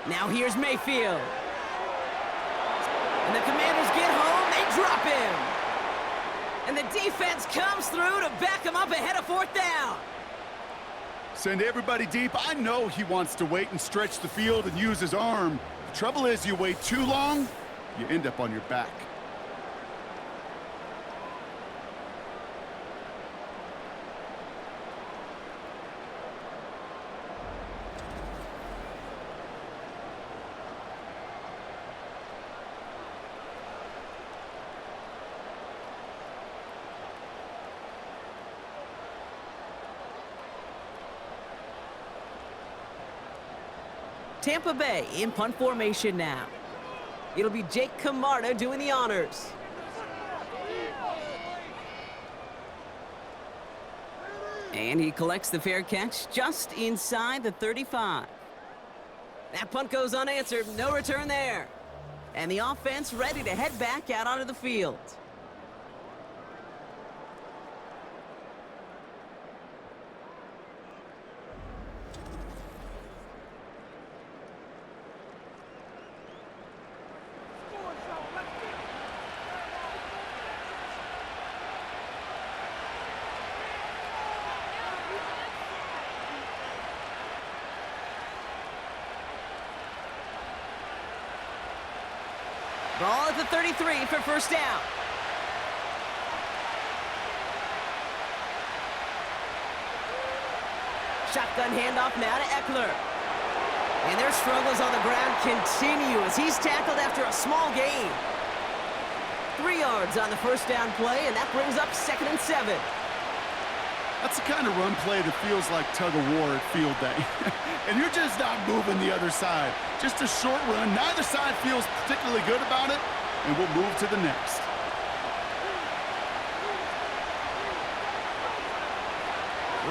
[SPEAKER 3] Now here's Mayfield. And the Commanders get home, they drop him. And the defense comes through to back him up ahead of 4th down.
[SPEAKER 4] Send everybody deep. I know he wants to wait and stretch the field and use his arm. The trouble is you wait too long, you end up on your back.
[SPEAKER 3] Tampa Bay in punt formation now. It'll be Jake Camarda doing the honors. And he collects the fair catch just inside the 35. That punt goes unanswered, no return there. And the offense ready to head back out onto the field. Ball at the 33 for first down. Shotgun handoff now to Eckler. And their struggles on the ground continue as he's tackled after a small gain. 3 yards on the first down play, and that brings up 2nd and 7.
[SPEAKER 4] That's the kind of run play that feels like tug-of-war at field day. And you're just not moving the other side. Just a short run. Neither side feels particularly good about it, and we'll move to the next.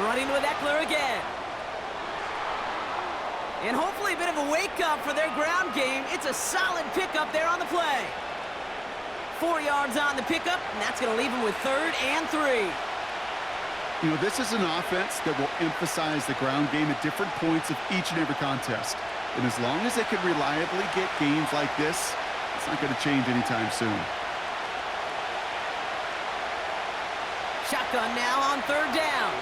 [SPEAKER 3] Running with Eckler again. And hopefully a bit of a wake-up for their ground game. It's a solid pickup there on the play. 4 yards on the pickup, and that's going to leave him with 3rd and 3.
[SPEAKER 4] You know, this is an offense that will emphasize the ground game at different points of each and every contest. And as long as they can reliably get gains like this, it's not going to change anytime soon.
[SPEAKER 3] Shotgun now on 3rd down.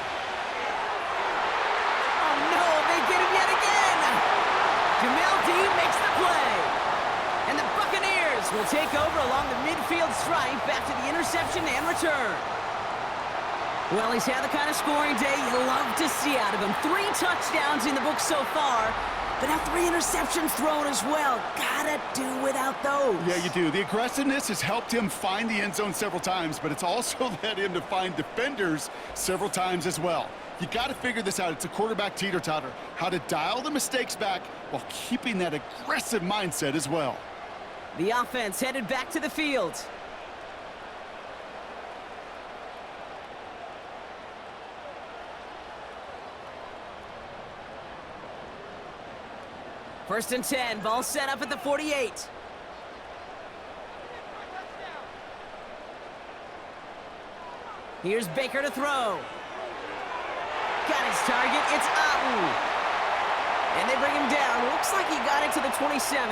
[SPEAKER 3] Oh, no, they get him yet again. Jamel Dean makes the play. And the Buccaneers will take over along the midfield stripe back to the interception and return. Well, he's had the kind of scoring day you love to see out of him. 3 touchdowns in the book so far, but now 3 interceptions thrown as well. Gotta do without those.
[SPEAKER 4] Yeah, you do. The aggressiveness has helped him find the end zone several times, but it's also led him to find defenders several times as well. You got to figure this out. It's a quarterback teeter-totter. How to dial the mistakes back while keeping that aggressive mindset as well.
[SPEAKER 3] The offense headed back to the field. First and 10, ball set up at the 48. Here's Baker to throw. Got his target, it's up. And they bring him down. Looks like he got it to the 27.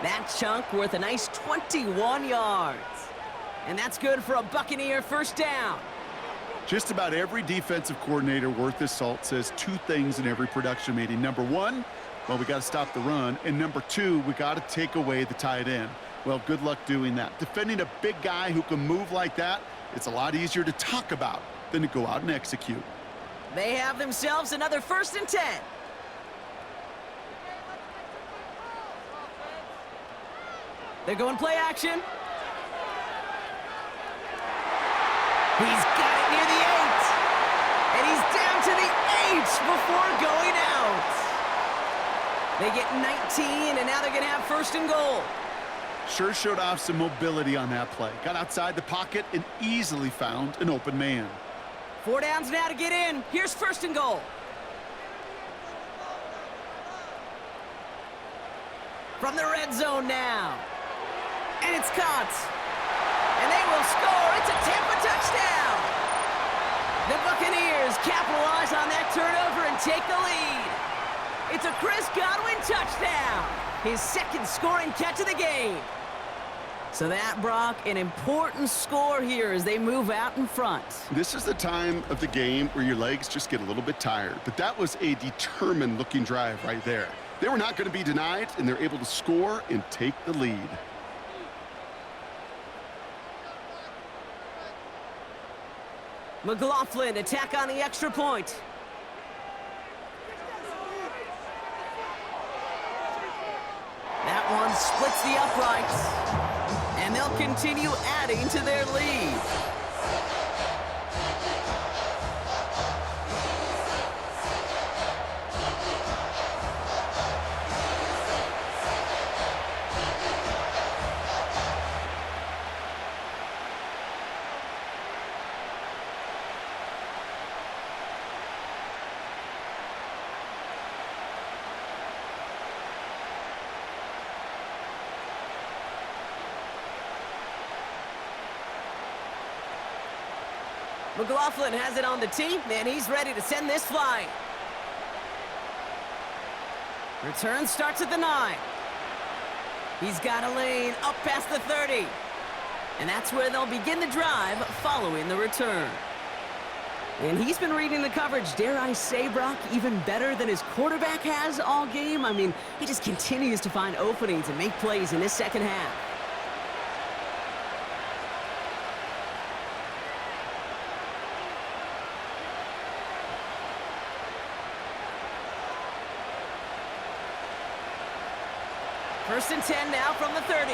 [SPEAKER 3] That chunk worth a nice 21 yards. And that's good for a Buccaneer first down.
[SPEAKER 4] Just about every defensive coordinator worth his salt says two things in every production meeting. Number one, well, we got to stop the run. And number two, we got to take away the tight end. Well, good luck doing that. Defending a big guy who can move like that, it's a lot easier to talk about than to go out and execute.
[SPEAKER 3] They have themselves another first and 10. They're going play action. He's got it near the 8. And he's down to the 8 before going out. They get 19, and now they're going to have first and goal.
[SPEAKER 4] Sure showed off some mobility on that play. Got outside the pocket and easily found an open man.
[SPEAKER 3] 4 downs now to get in. Here's first and goal. From the red zone now. And it's caught. And they will score. It's a Tampa touchdown. The Buccaneers capitalize on that turnover and take the lead. It's a Chris Godwin touchdown. His second scoring catch of the game. So that, Brock, an important score here as they move out in front.
[SPEAKER 4] This is the time of the game where your legs just get a little bit tired. But that was a determined-looking drive right there. They were not going to be denied, and they're able to score and take the lead.
[SPEAKER 3] McLaughlin attack on the extra point. That one splits the uprights. And they'll continue adding to their lead. McLaughlin has it on the tee, and he's ready to send this flying. Return starts at the 9. He's got a lane up past the 30. And that's where they'll begin the drive following the return. And he's been reading the coverage, dare I say, Brock, even better than his quarterback has all game. I mean, he just continues to find openings and make plays in this second half. First and 10 now from the 30.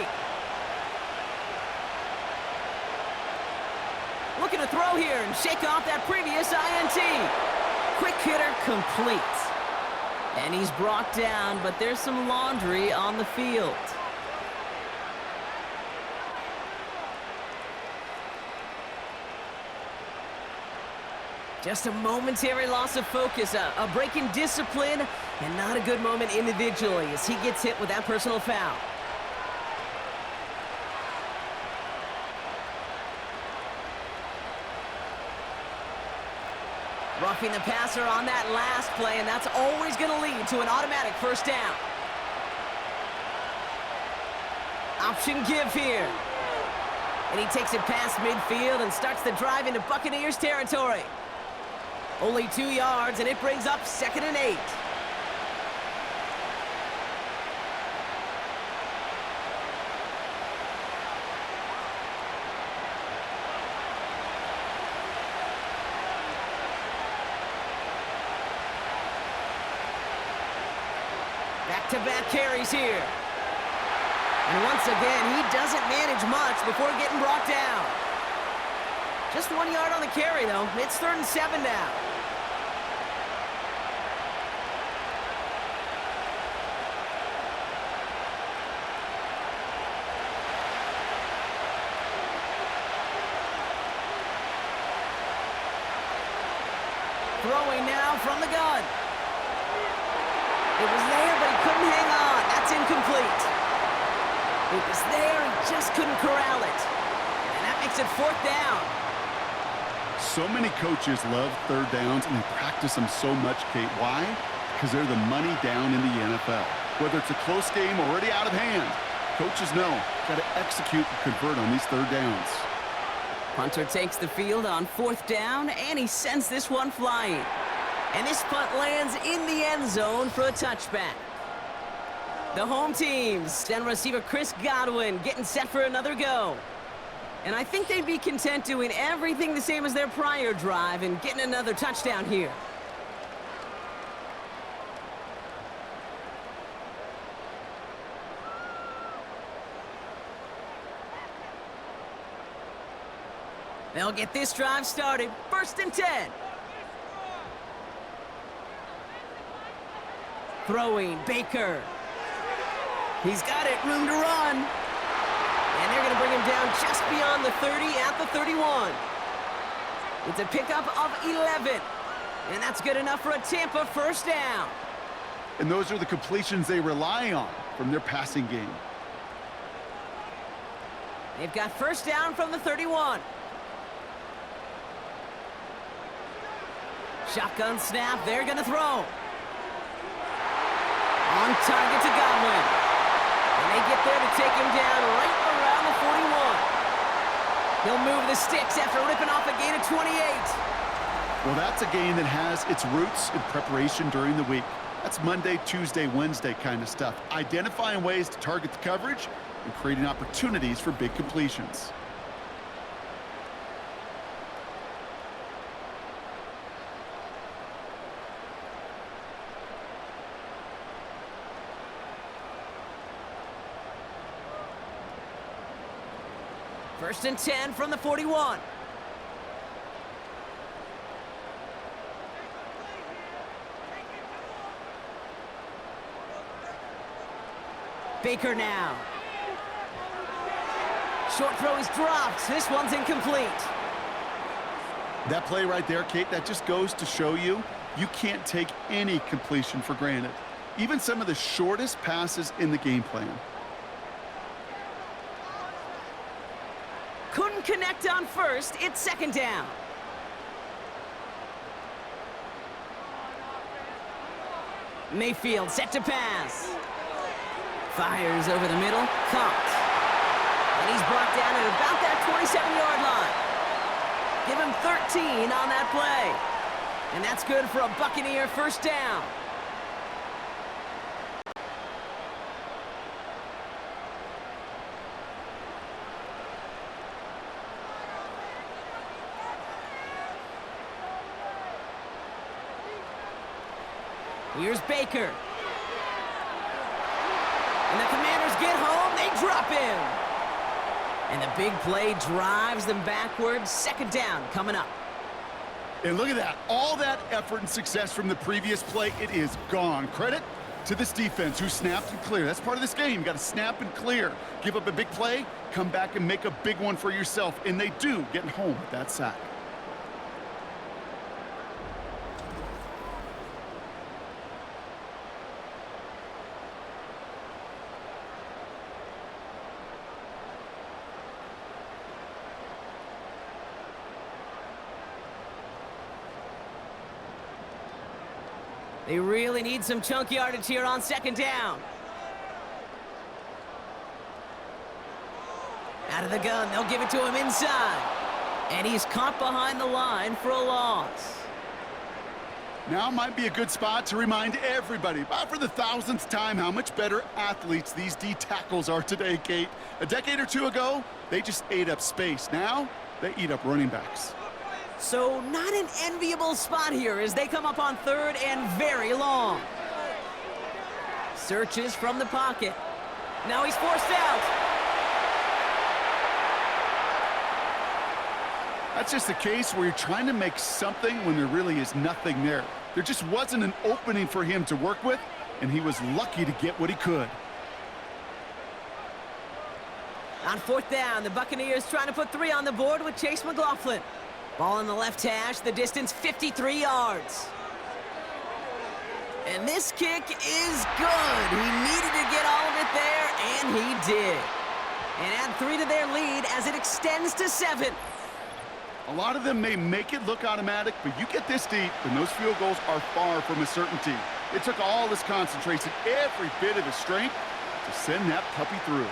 [SPEAKER 3] Looking to throw here and shake off that previous INT. Quick hitter complete. And he's brought down, but there's some laundry on the field. Just a momentary loss of focus, a break in discipline, and not a good moment individually as he gets hit with that personal foul. Roughing the passer on that last play, and that's always going to lead to an automatic first down. Option give here. And he takes it past midfield and starts the drive into Buccaneers territory. Only 2 yards, and it brings up 2nd and 8. Back-to-back carries here. And once again, he doesn't manage much before getting brought down. Just 1 yard on the carry, though. It's 3rd and 7 now. Throwing now from the gun. It was there, but he It was there, he just couldn't corral it. And that makes it 4th down.
[SPEAKER 4] So many coaches love third downs, and they practice them so much, Kate. Why? Because they're the money down in the NFL. Whether it's a close game already out of hand, coaches know, got to execute and convert on these third downs.
[SPEAKER 3] Punter takes the field on 4th down, and he sends this one flying. And this punt lands in the end zone for a touchback. The home team send receiver Chris Godwin getting set for another go. And I think they'd be content doing everything the same as their prior drive and getting another touchdown here. They'll get this drive started. 1st and 10. Throwing, Baker. He's got it, room to run. And they're going to bring him down just beyond the 30 at the 31. It's a pickup of 11. And that's good enough for a Tampa 1st down.
[SPEAKER 4] And those are the completions they rely on from their passing game.
[SPEAKER 3] They've got 1st down from the 31. Shotgun snap, they're going to throw. On target to Godwin. And they get there to take him down right around the 41. He'll move the sticks after ripping off a gain of 28.
[SPEAKER 4] Well, that's a game that has its roots in preparation during the week. That's Monday, Tuesday, Wednesday kind of stuff. Identifying ways to target the coverage and creating opportunities for big completions.
[SPEAKER 3] First and 10 from the 41. Baker now. Short throw is dropped. This one's incomplete.
[SPEAKER 4] That play right there, Kate, that just goes to show you, you can't take any completion for granted. Even some of the shortest passes in the game plan.
[SPEAKER 3] Couldn't connect on 1st. It's 2nd down. Mayfield set to pass. Fires over the middle. Caught. And he's brought down at about that 27-yard line. Give him 13 on that play. And that's good for a Buccaneer 1st down. Here's Baker. And the Commanders get home, they drop him. And the big play drives them backwards. 2nd down coming up.
[SPEAKER 4] And look at that. All that effort and success from the previous play, it is gone. Credit to this defense who snapped and cleared. That's part of this game. You got to snap and clear. Give up a big play, come back and make a big one for yourself. And they do, getting home with that sack.
[SPEAKER 3] They really need some chunk yardage here on 2nd down. Out of the gun, they'll give it to him inside. And he's caught behind the line for a loss.
[SPEAKER 4] Now might be a good spot to remind everybody, about for the 1000th time, how much better athletes these D tackles are today, Kate. A decade or two ago, they just ate up space. Now, they eat up running backs.
[SPEAKER 3] So not an enviable spot here as they come up on 3rd and very long. Searches from the pocket. Now he's forced out.
[SPEAKER 4] That's just a case where you're trying to make something when there really is nothing there. There just wasn't an opening for him to work with, and he was lucky to get what he could.
[SPEAKER 3] On 4th down, the Buccaneers trying to put 3 on the board with Chase McLaughlin. Ball in the left hash, the distance 53 yards. And this kick is good. He needed to get all of it there, and he did. And add 3 to their lead as it extends to 7.
[SPEAKER 4] A lot of them may make it look automatic, but you get this deep, and those field goals are far from a certainty. It took all his concentration, every bit of his strength, to send that puppy through.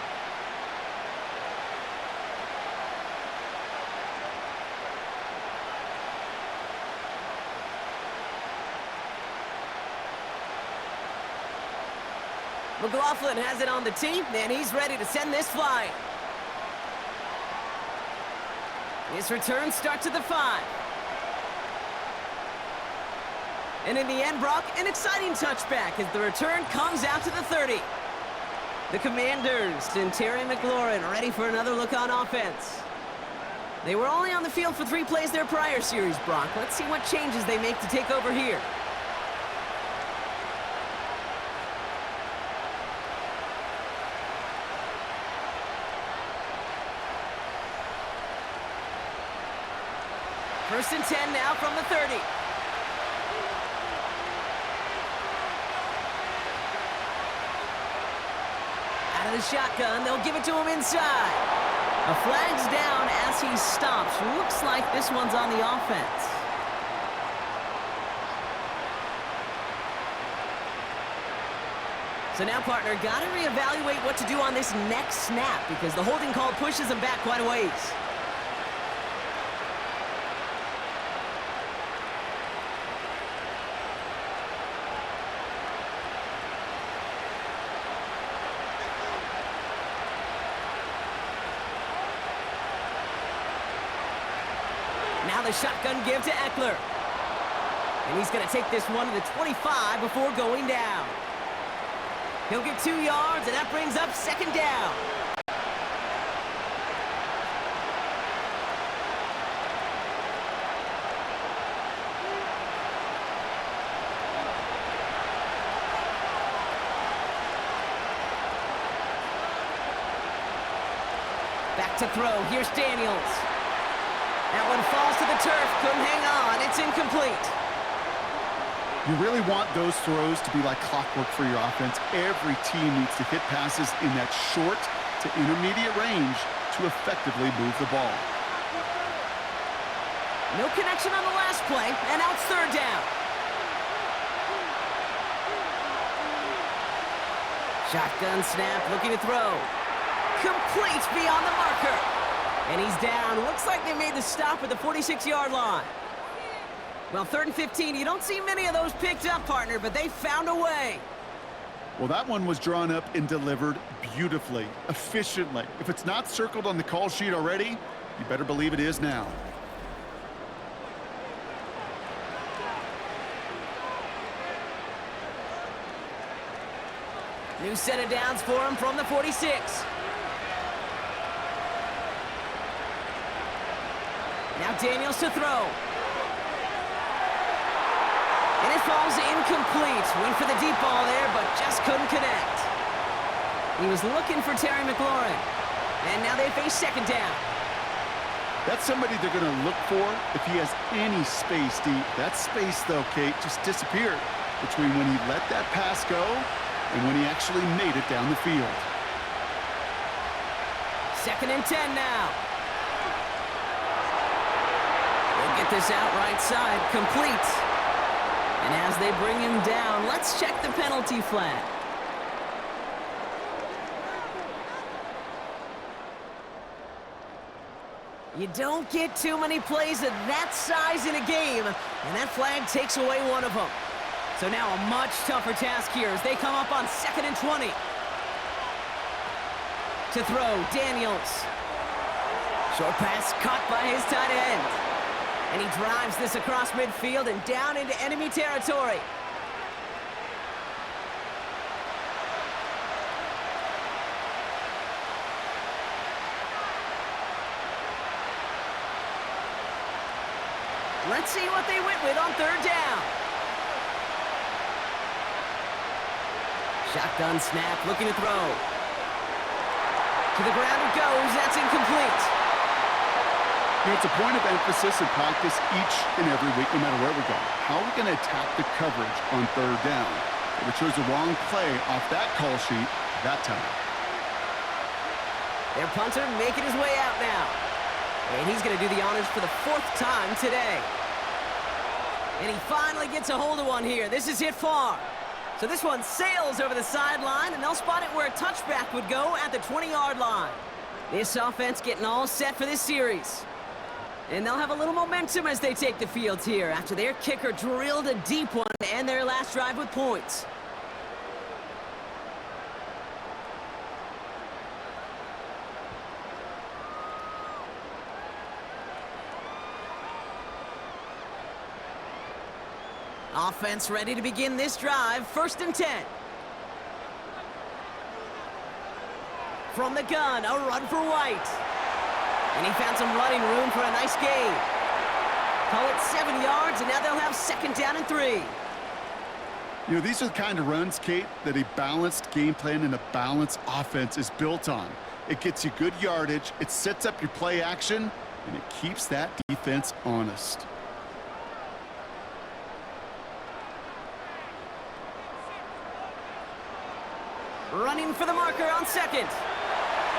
[SPEAKER 3] McLaughlin has it on the tee, and he's ready to send this flying. His return starts at the 5. And in the end, Brock, an exciting touchback as the return comes out to the 30. The Commanders and Terry McLaurin ready for another look on offense. They were only on the field for 3 plays their prior series, Brock. Let's see what changes they make to take over here. First and 10 now from the 30. Out of the shotgun, they'll give it to him inside. A flag's down as he stops. Looks like this one's on the offense. So now, partner, got to reevaluate what to do on this next snap because the holding call pushes him back quite a ways. Now the shotgun give to Eckler. And he's going to take this one to the 25 before going down. He'll get 2 yards, and that brings up second down. Back to throw. Here's Daniels. That one falls to the turf. Couldn't hang on. It's incomplete.
[SPEAKER 4] You really want those throws to be like clockwork for your offense. Every team needs to hit passes in that short to intermediate range to effectively move the ball.
[SPEAKER 3] No connection on the last play, and now it's third down. Shotgun snap, looking to throw. Complete beyond the marker. And he's down. Looks like they made the stop at the 46-yard line. Well, 3rd and 15, you don't see many of those picked up, partner, but they found a way.
[SPEAKER 4] Well, that one was drawn up and delivered beautifully, efficiently. If it's not circled on the call sheet already, you better believe it is now.
[SPEAKER 3] New set of downs for him from the 46. Now Daniels to throw. And it falls incomplete. Went for the deep ball there, but just couldn't connect. He was looking for Terry McLaurin. And now they face second down.
[SPEAKER 4] That's somebody they're going to look for if he has any space deep. That space, though, Kate, just disappeared between when he let that pass go and when he actually made it down the field.
[SPEAKER 3] 2nd and 10 now. They'll get this out right side, complete. And as they bring him down, let's check the penalty flag. You don't get too many plays of that size in a game, and that flag takes away one of them. So now a much tougher task here as they come up on 2nd and 20. To throw, Daniels. Short pass caught by his tight end. And he drives this across midfield and down into enemy territory. Let's see what they went with on 3rd down. Shotgun snap, looking to throw. To the ground it goes, that's incomplete.
[SPEAKER 4] You know, it's a point of emphasis in practice each and every week, no matter where we go. How are we going to attack the coverage on 3rd down? If it shows the wrong play off that call sheet that time.
[SPEAKER 3] Their punter making his way out now. And he's going to do the honors for the 4th time today. And he finally gets a hold of one here. This is hit far. So this one sails over the sideline, and they'll spot it where a touchback would go at the 20-yard line. This offense getting all set for this series. And they'll have a little momentum as they take the field here after their kicker drilled a deep one to end their last drive with points. Offense ready to begin this drive. 1st and 10. From the gun, a run for White. And he found some running room for a nice gain. Call it 7 yards, and now they'll have 2nd down and 3.
[SPEAKER 4] You know, these are the kind of runs, Kate, that a balanced game plan and a balanced offense is built on. It gets you good yardage, it sets up your play action, and it keeps that defense honest.
[SPEAKER 3] Running for the marker on 2nd.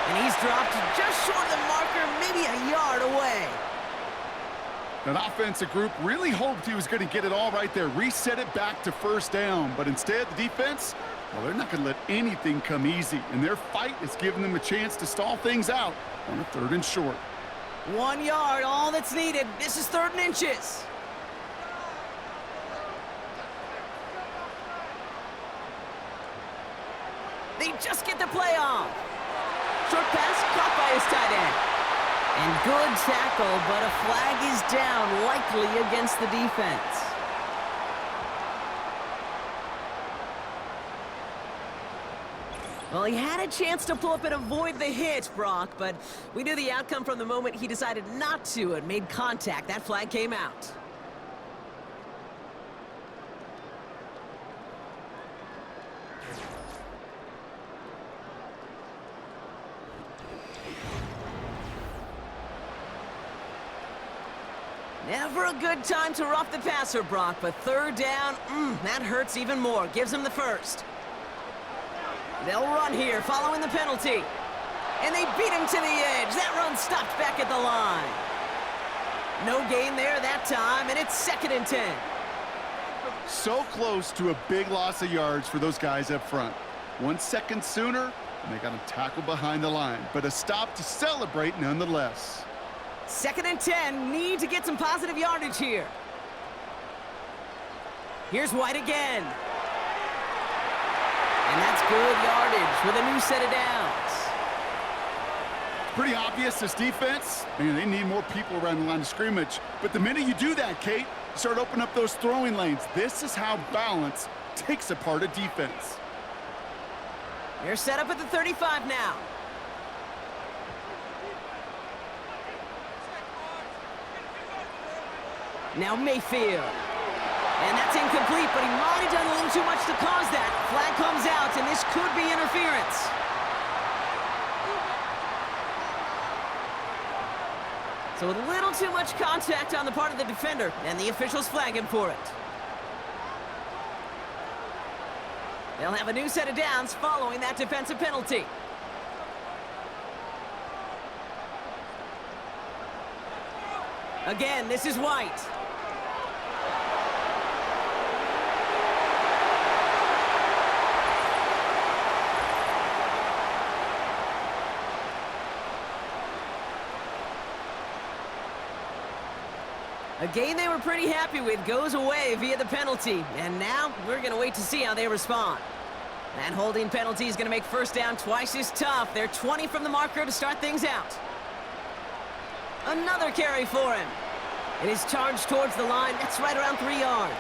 [SPEAKER 3] And he's dropped just short of the marker, maybe a yard away.
[SPEAKER 4] That offensive group really hoped he was going to get it all right there, reset it back to 1st down. But instead, the defense, well, they're not going to let anything come easy. And their fight is giving them a chance to stall things out on a 3rd and short.
[SPEAKER 3] 1 yard, all that's needed. This is 3rd and inches. They just get the play off. Short pass caught by his tight end. And good tackle, but a flag is down, likely against the defense. Well, he had a chance to pull up and avoid the hit, Brock, but we knew the outcome from the moment he decided not to and made contact. That flag came out. Never a good time to rough the passer, Brock, but 3rd down, that hurts even more. Gives him the 1st. They'll run here following the penalty. And they beat him to the edge. That run stopped back at the line. No gain there that time, and it's 2nd and 10.
[SPEAKER 4] So close to a big loss of yards for those guys up front. 1 second sooner, and they got him tackled behind the line. But a stop to celebrate nonetheless.
[SPEAKER 3] 2nd and 10, need to get some positive yardage here. Here's White again. And that's good yardage with a new set of downs.
[SPEAKER 4] Pretty obvious, this defense, man, they need more people around the line of scrimmage. But the minute you do that, Kate, you start opening up those throwing lanes. This is how balance takes apart a defense.
[SPEAKER 3] They're set up at the 35 now. Now Mayfield. And that's incomplete, but he might have done a little too much to cause that. Flag comes out, and this could be interference. So a little too much contact on the part of the defender, and the officials flag him for it. They'll have a new set of downs following that defensive penalty. Again, this is White. A game they were pretty happy with goes away via the penalty. And now we're going to wait to see how they respond. That holding penalty is going to make 1st down twice as tough. They're 20 from the marker to start things out. Another carry for him. It is charged towards the line. That's right around 3 yards.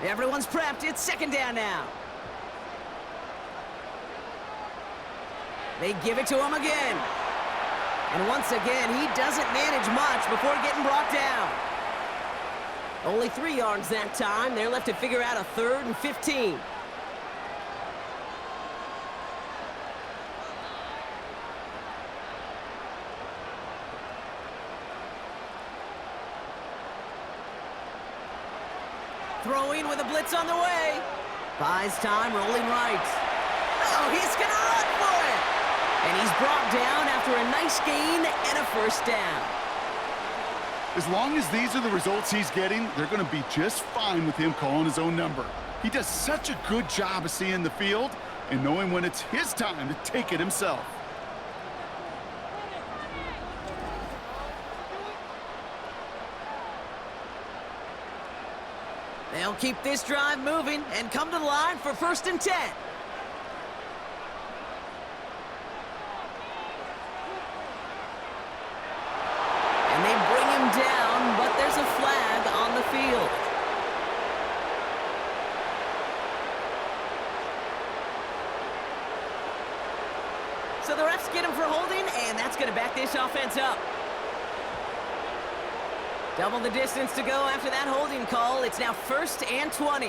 [SPEAKER 3] Everyone's prepped. It's 2nd down now. They give it to him again. And once again, he doesn't manage much before getting brought down. Only 3 yards that time. They're left to figure out a 3rd and 15. Throwing with a blitz on the way. Buys time, rolling right. Oh, he's going to run for it. And he's brought down after a nice gain and a first down.
[SPEAKER 4] As long as these are the results he's getting, they're going to be just fine with him calling his own number. He does such a good job of seeing the field and knowing when it's his time to take it himself.
[SPEAKER 3] They'll keep this drive moving and come to the line for 1st and 10. And they bring him down, but there's a flag on the field. So the refs get him for holding, and that's going to back this offense up. Double the distance to go after that holding call. It's now 1st and 20.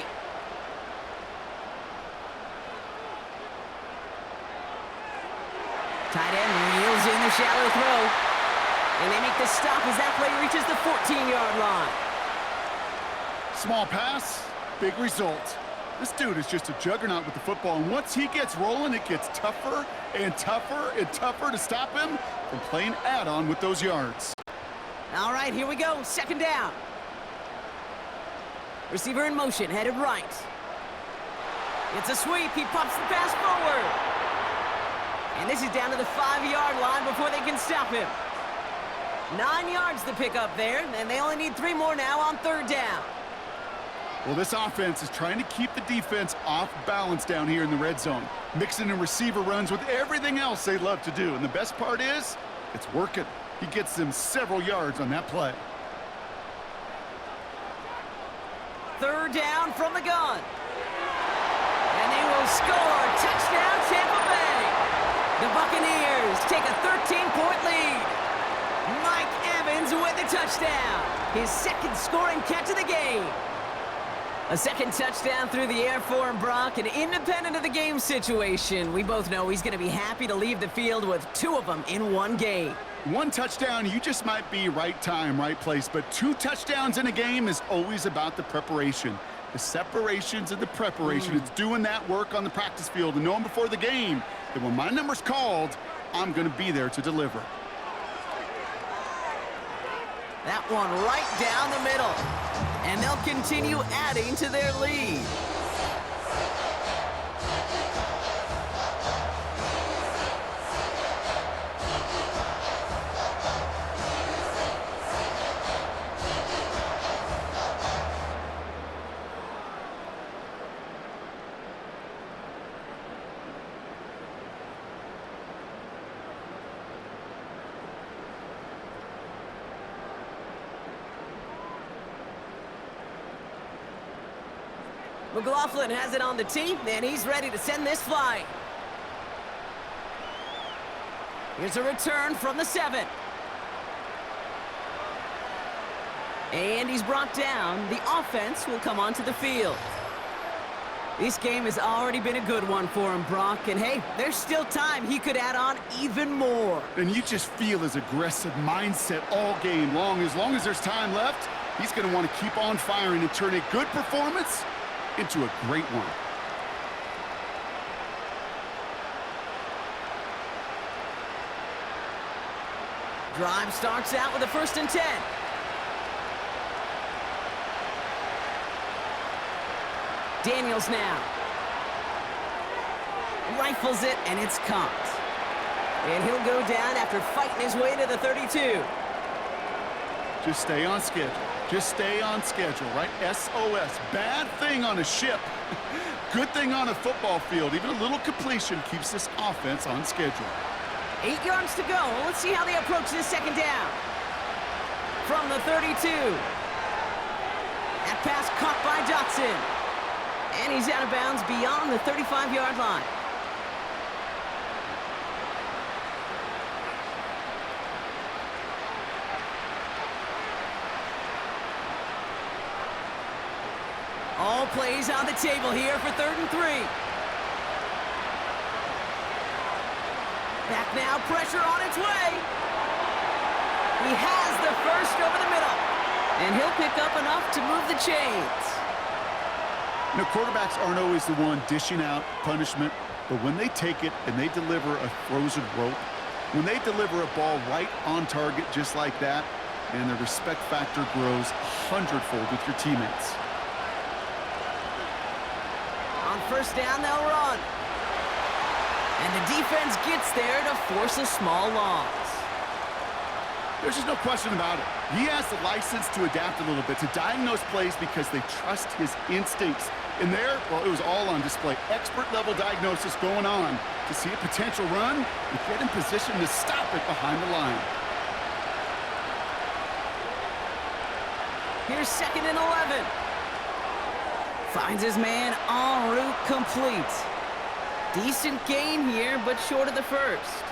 [SPEAKER 3] Tight end reels in the shallow throw. And they make the stop as that play reaches the 14-yard line.
[SPEAKER 4] Small pass, big result. This dude is just a juggernaut with the football, and once he gets rolling, it gets tougher and tougher and tougher to stop him from playing add-on with those yards.
[SPEAKER 3] All right, here we go. 2nd down. Receiver in motion, headed right. It's a sweep. He pops the pass forward. And this is down to the 5-yard line before they can stop him. 9 yards to pick up there, and they only need 3 more now on 3rd down.
[SPEAKER 4] Well, this offense is trying to keep the defense off balance down here in the red zone, mixing in receiver runs with everything else they love to do. And the best part is, it's working. He gets them several yards on that play.
[SPEAKER 3] 3rd down from the gun. And they will score. Touchdown, Tampa Bay. The Buccaneers take a 13-point lead. Mike Evans with the touchdown. His 2nd scoring catch of the game. A 2nd touchdown through the air for him, Brock, and independent of the game situation, we both know he's going to be happy to leave the field with 2 of them in one game.
[SPEAKER 4] 1 touchdown, you just might be right time, right place, but 2 touchdowns in a game is always about the preparation. The separations and the preparation. It's doing that work on the practice field and knowing before the game that when my number's called, I'm going to be there to deliver.
[SPEAKER 3] That one right down the middle. And they'll continue adding to their lead. McLaughlin has it on the tee, and he's ready to send this flying. Here's a return from the 7. And he's brought down. The offense will come onto the field. This game has already been a good one for him, Brock. And hey, there's still time. He could add on even more.
[SPEAKER 4] And you just feel his aggressive mindset all game long. As long as there's time left, he's going to want to keep on firing and turn a good performance into a great one.
[SPEAKER 3] Drive starts out with a 1st and 10. Daniels now. Rifles it, and it's caught. And he'll go down after fighting his way to the 32.
[SPEAKER 4] Just stay on schedule. Just stay on schedule, right? SOS. Bad thing on a ship. Good thing on a football field. Even a little completion keeps this offense on schedule.
[SPEAKER 3] 8 yards to go. Let's see how they approach this 2nd down. From the 32. That pass caught by Dotson. And he's out of bounds beyond the 35-yard line. All plays on the table here for 3rd and 3. Back now, pressure on its way. He has the first over the middle. And he'll pick up enough to move the chains.
[SPEAKER 4] You know, quarterbacks aren't always the one dishing out punishment, but when they take it and they deliver a frozen rope, when they deliver a ball right on target just like that, and the respect factor grows hundredfold with your teammates.
[SPEAKER 3] On first down, they'll run. And the defense gets there to force a small loss.
[SPEAKER 4] There's just no question about it. He has the license to adapt a little bit, to diagnose plays because they trust his instincts. And there, well, it was all on display. Expert-level diagnosis going on to see a potential run and get in position to stop it behind the line.
[SPEAKER 3] Here's 2nd and 11. Finds his man en route complete. Decent gain here, but short of the first.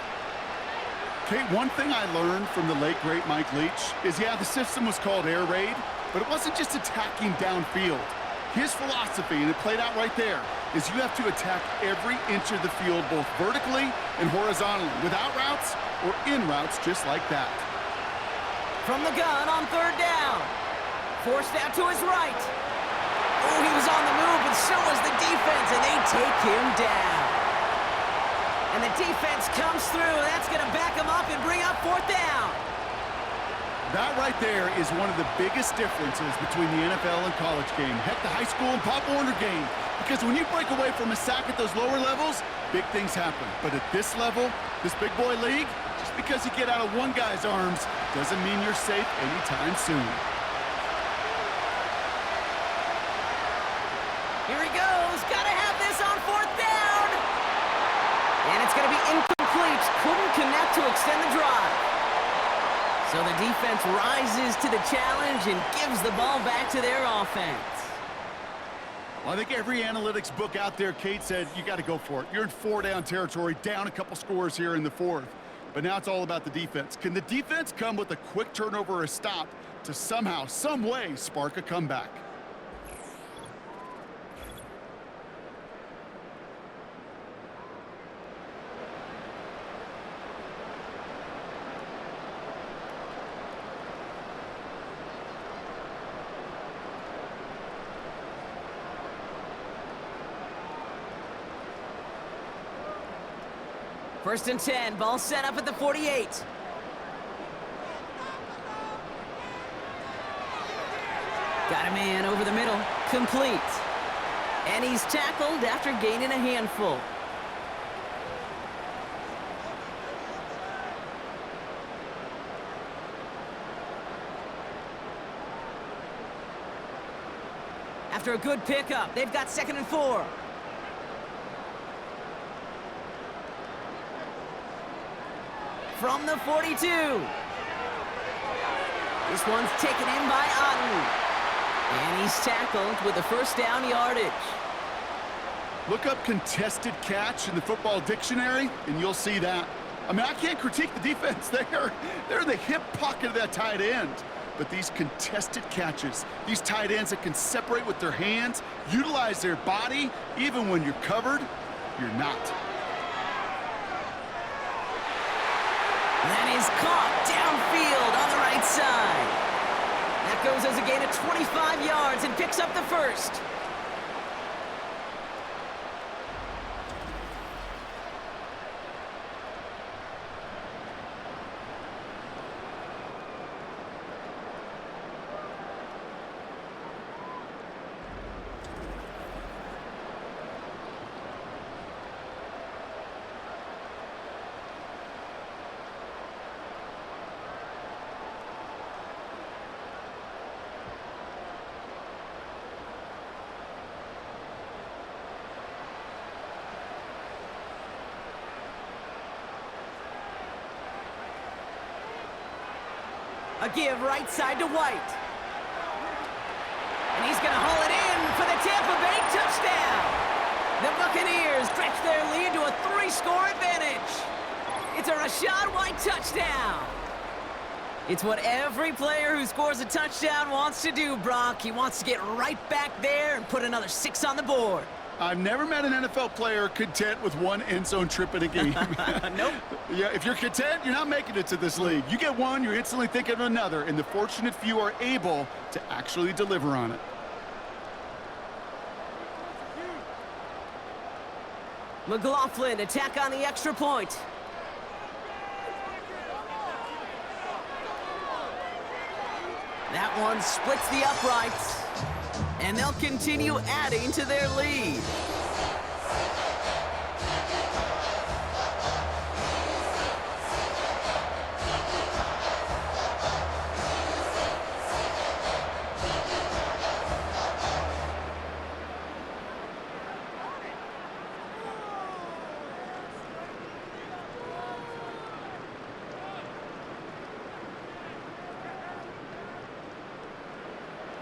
[SPEAKER 4] Okay, one thing I learned from the late, great Mike Leach is, yeah, the system was called air raid, but it wasn't just attacking downfield. His philosophy, and it played out right there, is you have to attack every inch of the field, both vertically and horizontally, without routes or in routes just like that.
[SPEAKER 3] From the gun on 3rd down. Forced out to his right. Oh, he was on the move, but so was the defense, and they take him down. And the defense comes through. That's going to back him up and bring up 4th down.
[SPEAKER 4] That right there is one of the biggest differences between the NFL and college game. Heck, the high school and Pop Warner game. Because when you break away from a sack at those lower levels, big things happen. But at this level, this big boy league, just because you get out of one guy's arms doesn't mean you're safe anytime soon.
[SPEAKER 3] Here he goes. Got to have this on 4th down. And it's going to be incomplete. Couldn't connect to extend the drive. So the defense rises to the challenge and gives the ball back to their offense.
[SPEAKER 4] Well, I think every analytics book out there, Kate, said you got to go for it. You're in 4-down territory, down a couple scores here in the 4th. But now it's all about the defense. Can the defense come with a quick turnover or a stop to somehow, some way, spark a comeback?
[SPEAKER 3] First and 10, ball set up at the 48. Got a man over the middle, complete. And he's tackled after gaining a handful. After a good pickup, they've got 2nd and 4. From the 42. This one's taken in by Otten. And he's tackled with the 1st down yardage.
[SPEAKER 4] Look up contested catch in the football dictionary, and you'll see that. I mean, I can't critique the defense there. They're in the hip pocket of that tight end. But these contested catches, these tight ends that can separate with their hands, utilize their body, even when you're covered, you're not.
[SPEAKER 3] That is caught downfield on the right side. That goes as a gain of 25 yards and picks up the 1st. A give right side to White. And he's going to haul it in for the Tampa Bay touchdown. The Buccaneers stretch their lead to a 3-score advantage. It's a Rachaad White touchdown. It's what every player who scores a touchdown wants to do, Brock. He wants to get right back there and put another 6 on the board.
[SPEAKER 4] I've never met an NFL player content with one end zone trip in a game.
[SPEAKER 3] Nope.
[SPEAKER 4] Yeah, if you're content, you're not making it to this league. You get one, you're instantly thinking of another, and the fortunate few are able to actually deliver on it.
[SPEAKER 3] McLaughlin, attack on the extra point. That one splits the uprights. And they'll continue adding to their lead.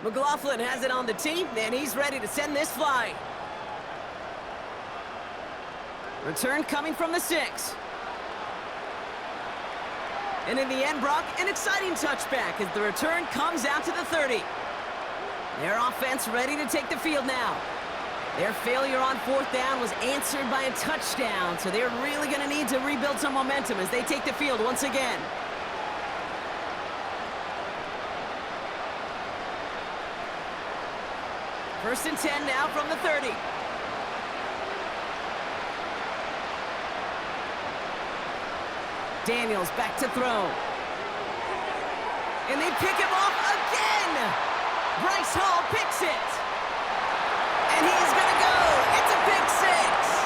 [SPEAKER 3] McLaughlin has it on the tee, and he's ready to send this flying. Return coming from the 6. And in the end, Brock, an exciting touchback as the return comes out to the 30. Their offense ready to take the field now. Their failure on 4th down was answered by a touchdown, so they're really going to need to rebuild some momentum as they take the field once again. First and 10 now from the 30. Daniels back to throw. And they pick him off again. Bryce Hall picks it. And he's going to go. It's a pick 6.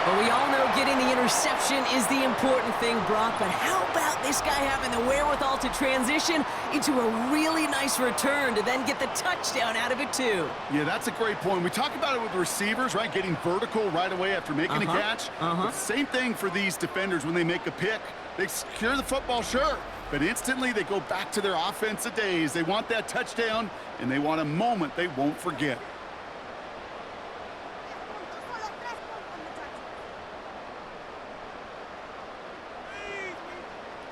[SPEAKER 3] But we all know getting the interception is the important thing, Brock. But how about this guy having the wherewithal to transition into a really nice return to then get the touchdown out of it, too?
[SPEAKER 4] Yeah, that's a great point. We talk about it with the receivers, right? Getting vertical right away after making a catch. But same thing for these defenders when they make a pick. They secure the football, sure. But instantly they go back to their offensive days. They want that touchdown, and they want a moment they won't forget.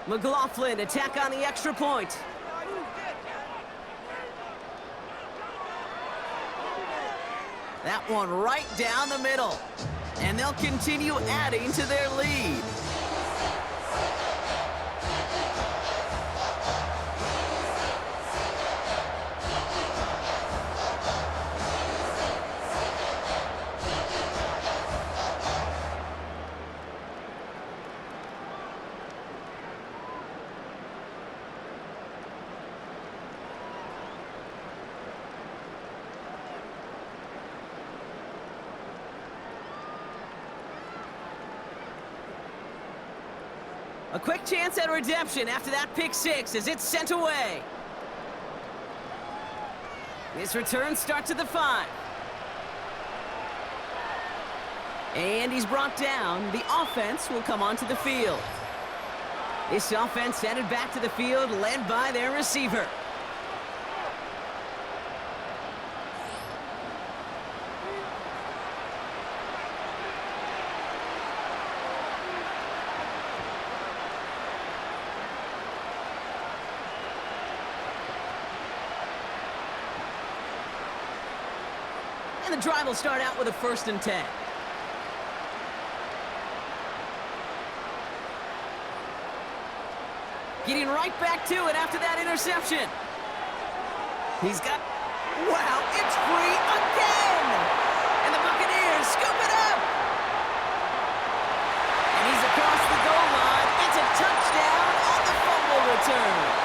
[SPEAKER 3] McLaughlin, attack on the extra point. That one right down the middle. And they'll continue adding to their lead. A quick chance at redemption after that pick 6 as it's sent away. This return starts at the 5. And he's brought down. The offense will come onto the field. This offense headed back to the field, led by their receiver. And the drive will start out with a 1st and 10. Getting right back to it after that interception. He's got... Wow, it's free again! And the Buccaneers scoop it up! And he's across the goal line. It's a touchdown on the fumble return.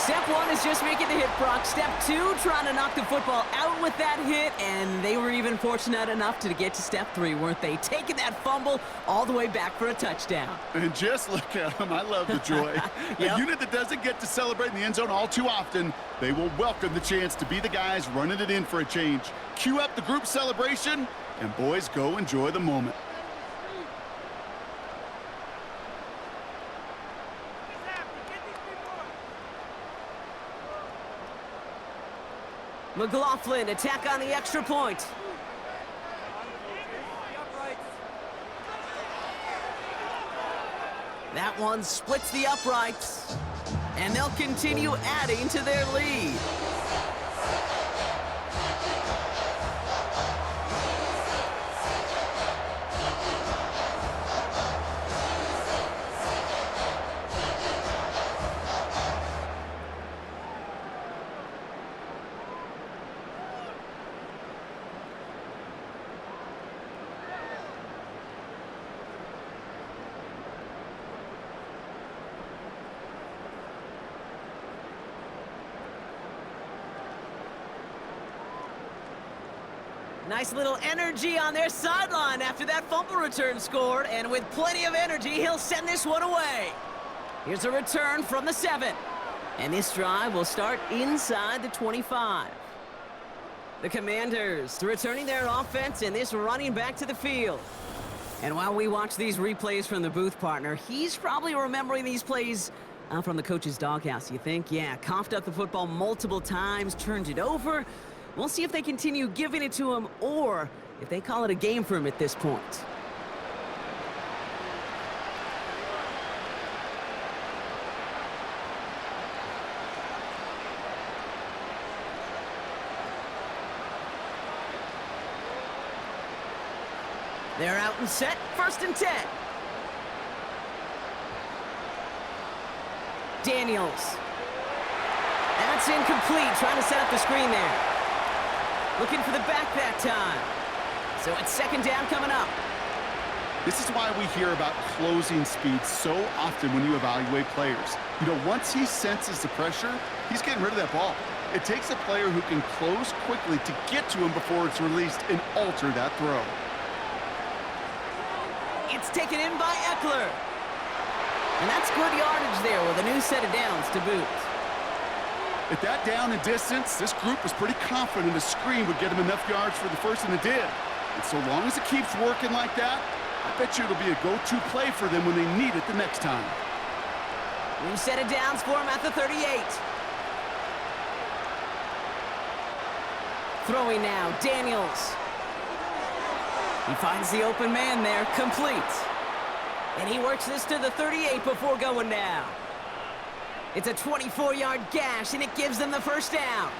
[SPEAKER 3] Step 1 is just making the hit, Brock. Step 2, trying to knock the football out with that hit, and they were even fortunate enough to get to step 3, weren't they? Taking that fumble all the way back for a touchdown.
[SPEAKER 4] And just look at them. I love the joy.
[SPEAKER 3] Yep.
[SPEAKER 4] A unit that doesn't get to celebrate in the end zone all too often, they will welcome the chance to be the guys running it in for a change. Cue up the group celebration, and boys, go enjoy the moment.
[SPEAKER 3] McLaughlin, attack on the extra point. That one splits the uprights. And they'll continue adding to their lead. Nice little energy on their sideline after that fumble return scored, and with plenty of energy, he'll send this one away. Here's a return from the 7. And this drive will start inside the 25. The Commanders returning their offense and this running back to the field. And while we watch these replays from the booth partner, he's probably remembering these plays from the coach's doghouse, you think? Yeah, coughed up the football multiple times, turned it over. We'll see if they continue giving it to him or if they call it a game for him at this point. They're out and set, 1st and 10. Daniels. That's incomplete, trying to set up the screen there. Looking for the back that time. So it's 2nd down coming up.
[SPEAKER 4] This is why we hear about closing speed so often when you evaluate players. You know, once he senses the pressure, he's getting rid of that ball. It takes a player who can close quickly to get to him before it's released and alter that throw.
[SPEAKER 3] It's taken in by Eckler. And that's good yardage there with a new set of downs to boot.
[SPEAKER 4] At that down and distance, this group was pretty confident a screen would get him enough yards for the first, and it did. And so long as it keeps working like that, I bet you it'll be a go-to play for them when they need it the next time.
[SPEAKER 3] New set of downs for him at the 38. Throwing now, Daniels. He finds the open man there, complete. And he works this to the 38 before going down. It's a 24-yard gash, and it gives them the 1st down.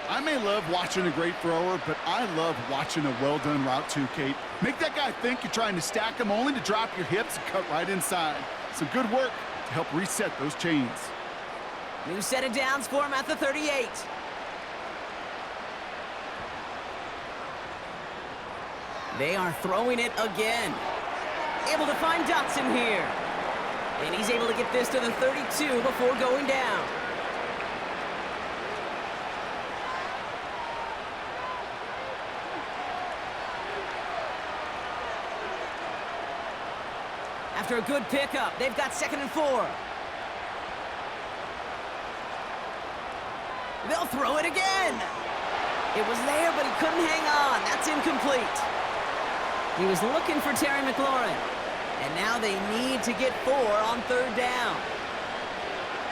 [SPEAKER 4] I may love watching a great thrower, but I love watching a well-done route too, Kate. Make that guy think you're trying to stack him only to drop your hips and cut right inside. Some good work to help reset those chains.
[SPEAKER 3] New set of downs for him at the 38. They are throwing it again. Able to find Dotson here. And he's able to get this to the 32 before going down. After a good pickup, they've got 2nd and 4. They'll throw it again. It was there, but he couldn't hang on. That's incomplete. He was looking for Terry McLaurin. And now they need to get 4 on 3rd down.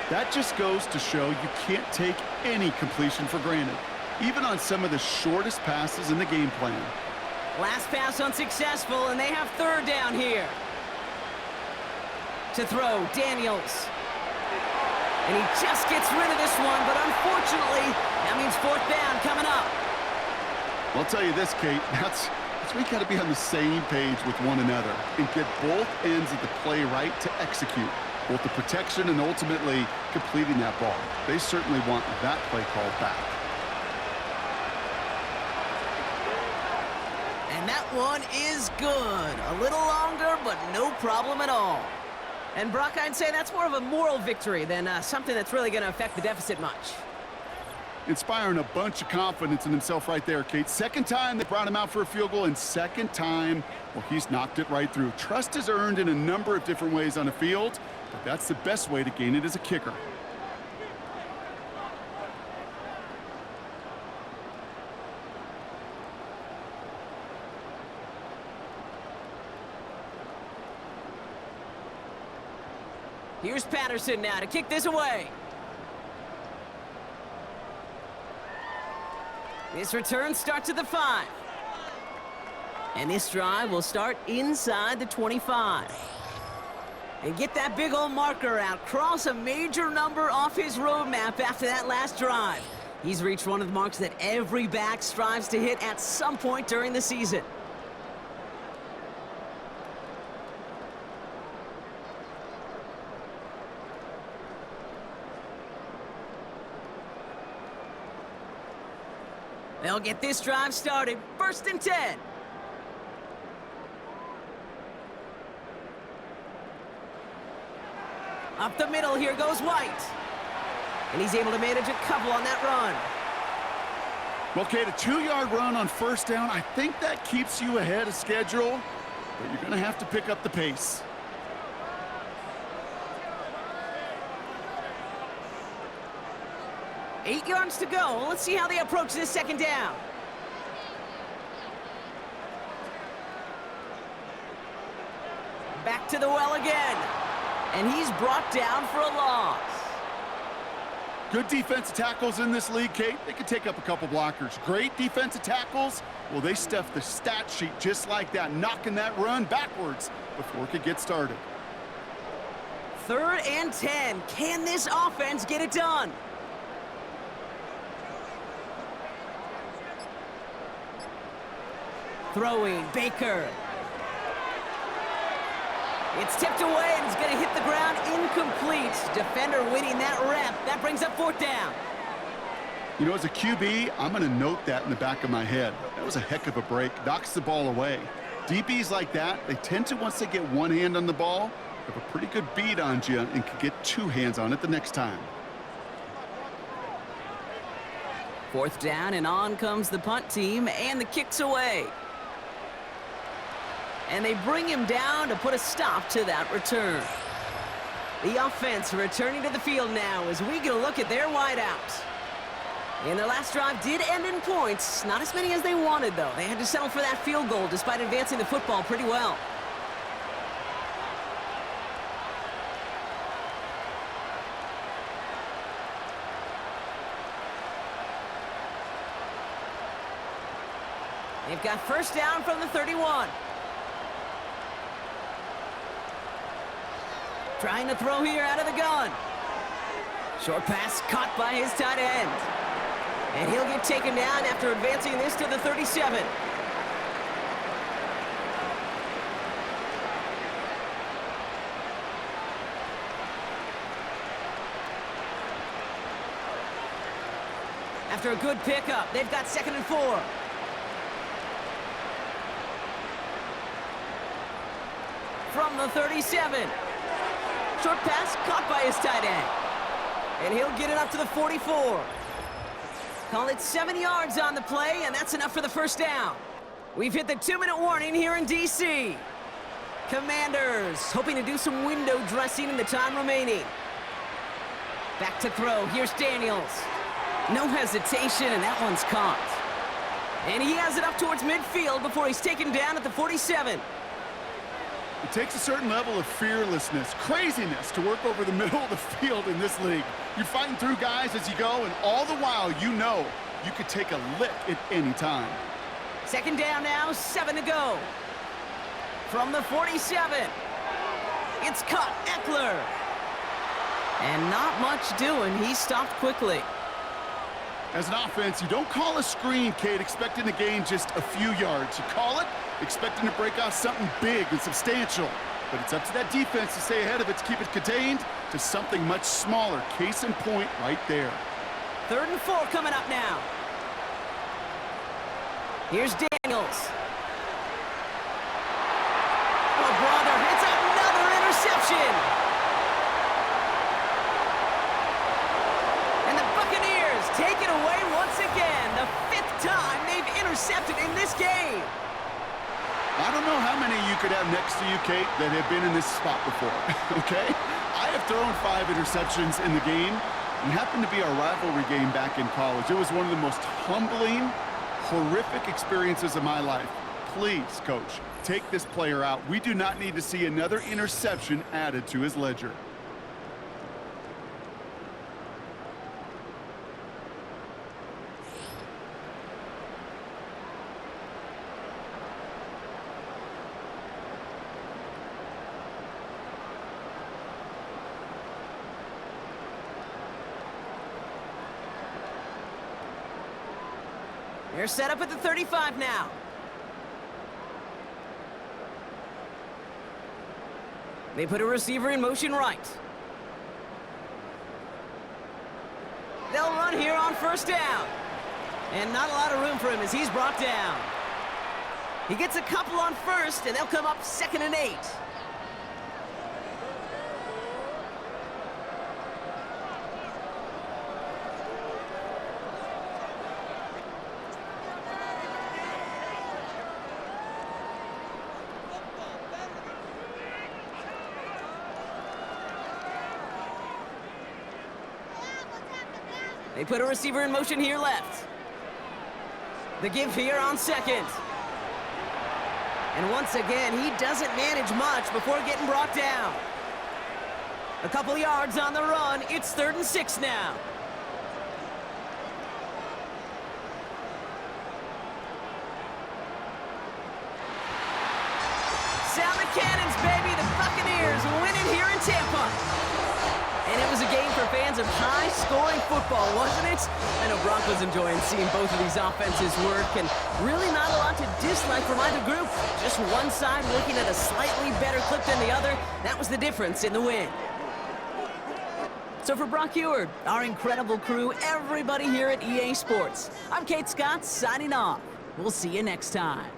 [SPEAKER 4] That just goes to show you can't take any completion for granted, even on some of the shortest passes in the game plan.
[SPEAKER 3] Last pass unsuccessful, and they have 3rd down here. To throw, Daniels. And he just gets rid of this one, but unfortunately, that means 4th down coming up.
[SPEAKER 4] I'll tell you this, Kate, that's we got to be on the same page with one another and get both ends of the play right to execute, both the protection and ultimately completing that ball. They certainly want that play called back.
[SPEAKER 3] And that one is good. A little longer, but no problem at all. And Brock, I'd say that's more of a moral victory than something that's really going to affect the deficit much.
[SPEAKER 4] Inspiring a bunch of confidence in himself right there, Kate. 2nd time they brought him out for a field goal, and 2nd time, well, he's knocked it right through. Trust is earned in a number of different ways on the field, but that's the best way to gain it as a kicker.
[SPEAKER 3] Here's Patterson now to kick this away. This return starts at the 5. And this drive will start inside the 25. And get that big old marker out. Cross a major number off his roadmap after that last drive. He's reached one of the marks that every back strives to hit at some point during the season. They'll get this drive started. 1st and 10. Up the middle, here goes White. And he's able to manage a couple on that run.
[SPEAKER 4] Well, Kate, a 2-yard run on first down, I think that keeps you ahead of schedule, but you're going to have to pick up the pace.
[SPEAKER 3] Eight yards to go. Let's see how they approach this second down. Back to the well again. And he's brought down for a loss.
[SPEAKER 4] Good defensive tackles in this league, Kate. They can take up a couple blockers. Great defensive tackles. Well, they stuff the stat sheet just like that, knocking that run backwards before it could get started.
[SPEAKER 3] 3rd and 10. Can this offense get it done? Throwing, Baker. It's tipped away, and it's going to hit the ground incomplete. Defender winning that rep. That brings up 4th down.
[SPEAKER 4] You know, as a QB, I'm going to note that in the back of my head. That was a heck of a break. Knocks the ball away. DBs like that, they tend to, once they get one hand on the ball, have a pretty good beat on you and can get 2 hands on it the next time.
[SPEAKER 3] 4th down, and on comes the punt team, and the kick's away. And they bring him down to put a stop to that return. The offense returning to the field now as we get a look at their wideouts. And their last drive did end in points. Not as many as they wanted, though. They had to settle for that field goal despite advancing the football pretty well. They've got first down from the 31. Trying to throw here out of the gun. Short pass caught by his tight end. And he'll get taken down after advancing this to the 37. After a good pickup, they've got 2nd and 4. From the 37. Short pass caught by his tight end. And he'll get it up to the 44. Call it 7 yards on the play, and that's enough for the first down. We've hit the 2-minute warning here in D.C. Commanders hoping to do some window dressing in the time remaining. Back to throw. Here's Daniels. No hesitation, and that one's caught. And he has it up towards midfield before he's taken down at the 47.
[SPEAKER 4] It takes a certain level of fearlessness, craziness to work over the middle of the field in this league. You're fighting through guys as you go, and all the while you know you could take a lick at any time.
[SPEAKER 3] 2nd down now, 7 to go. From the 47, it's caught, Eckler. And not much doing. He stopped quickly.
[SPEAKER 4] As an offense, you don't call a screen, Kate, expecting to gain just a few yards. You call it expecting to break off something big and substantial. But it's up to that defense to stay ahead of it, to keep it contained to something much smaller. Case in point right there.
[SPEAKER 3] 3rd and 4 coming up now. Here's Daniels. Oh, brother, it's another interception. And the Buccaneers take it away once again. The 5th time they've intercepted in this game.
[SPEAKER 4] I don't know how many you could have next to you, Kate, that have been in this spot before, okay? I have thrown 5 interceptions in the game, and happened to be our rivalry game back in college. It was one of the most humbling, horrific experiences of my life. Please, Coach, take this player out. We do not need to see another interception added to his ledger.
[SPEAKER 3] They're set up at the 35 now. They put a receiver in motion right. They'll run here on first down. And not a lot of room for him as he's brought down. He gets a couple on first, and they'll come up 2nd and 8. They put a receiver in motion here left. The give here on second. And once again, he doesn't manage much before getting brought down. A couple yards on the run. It's 3rd and 6 now. Sound the cannons, baby. The Buccaneers win it here in Tampa. And it was a game for fans of high-scoring football, wasn't it? I know Brock was enjoying seeing both of these offenses work, and really not a lot to dislike from either group. Just one side working at a slightly better clip than the other. That was the difference in the win. So for Brock Eward, our incredible crew, everybody here at EA Sports, I'm Kate Scott signing off. We'll see you next time.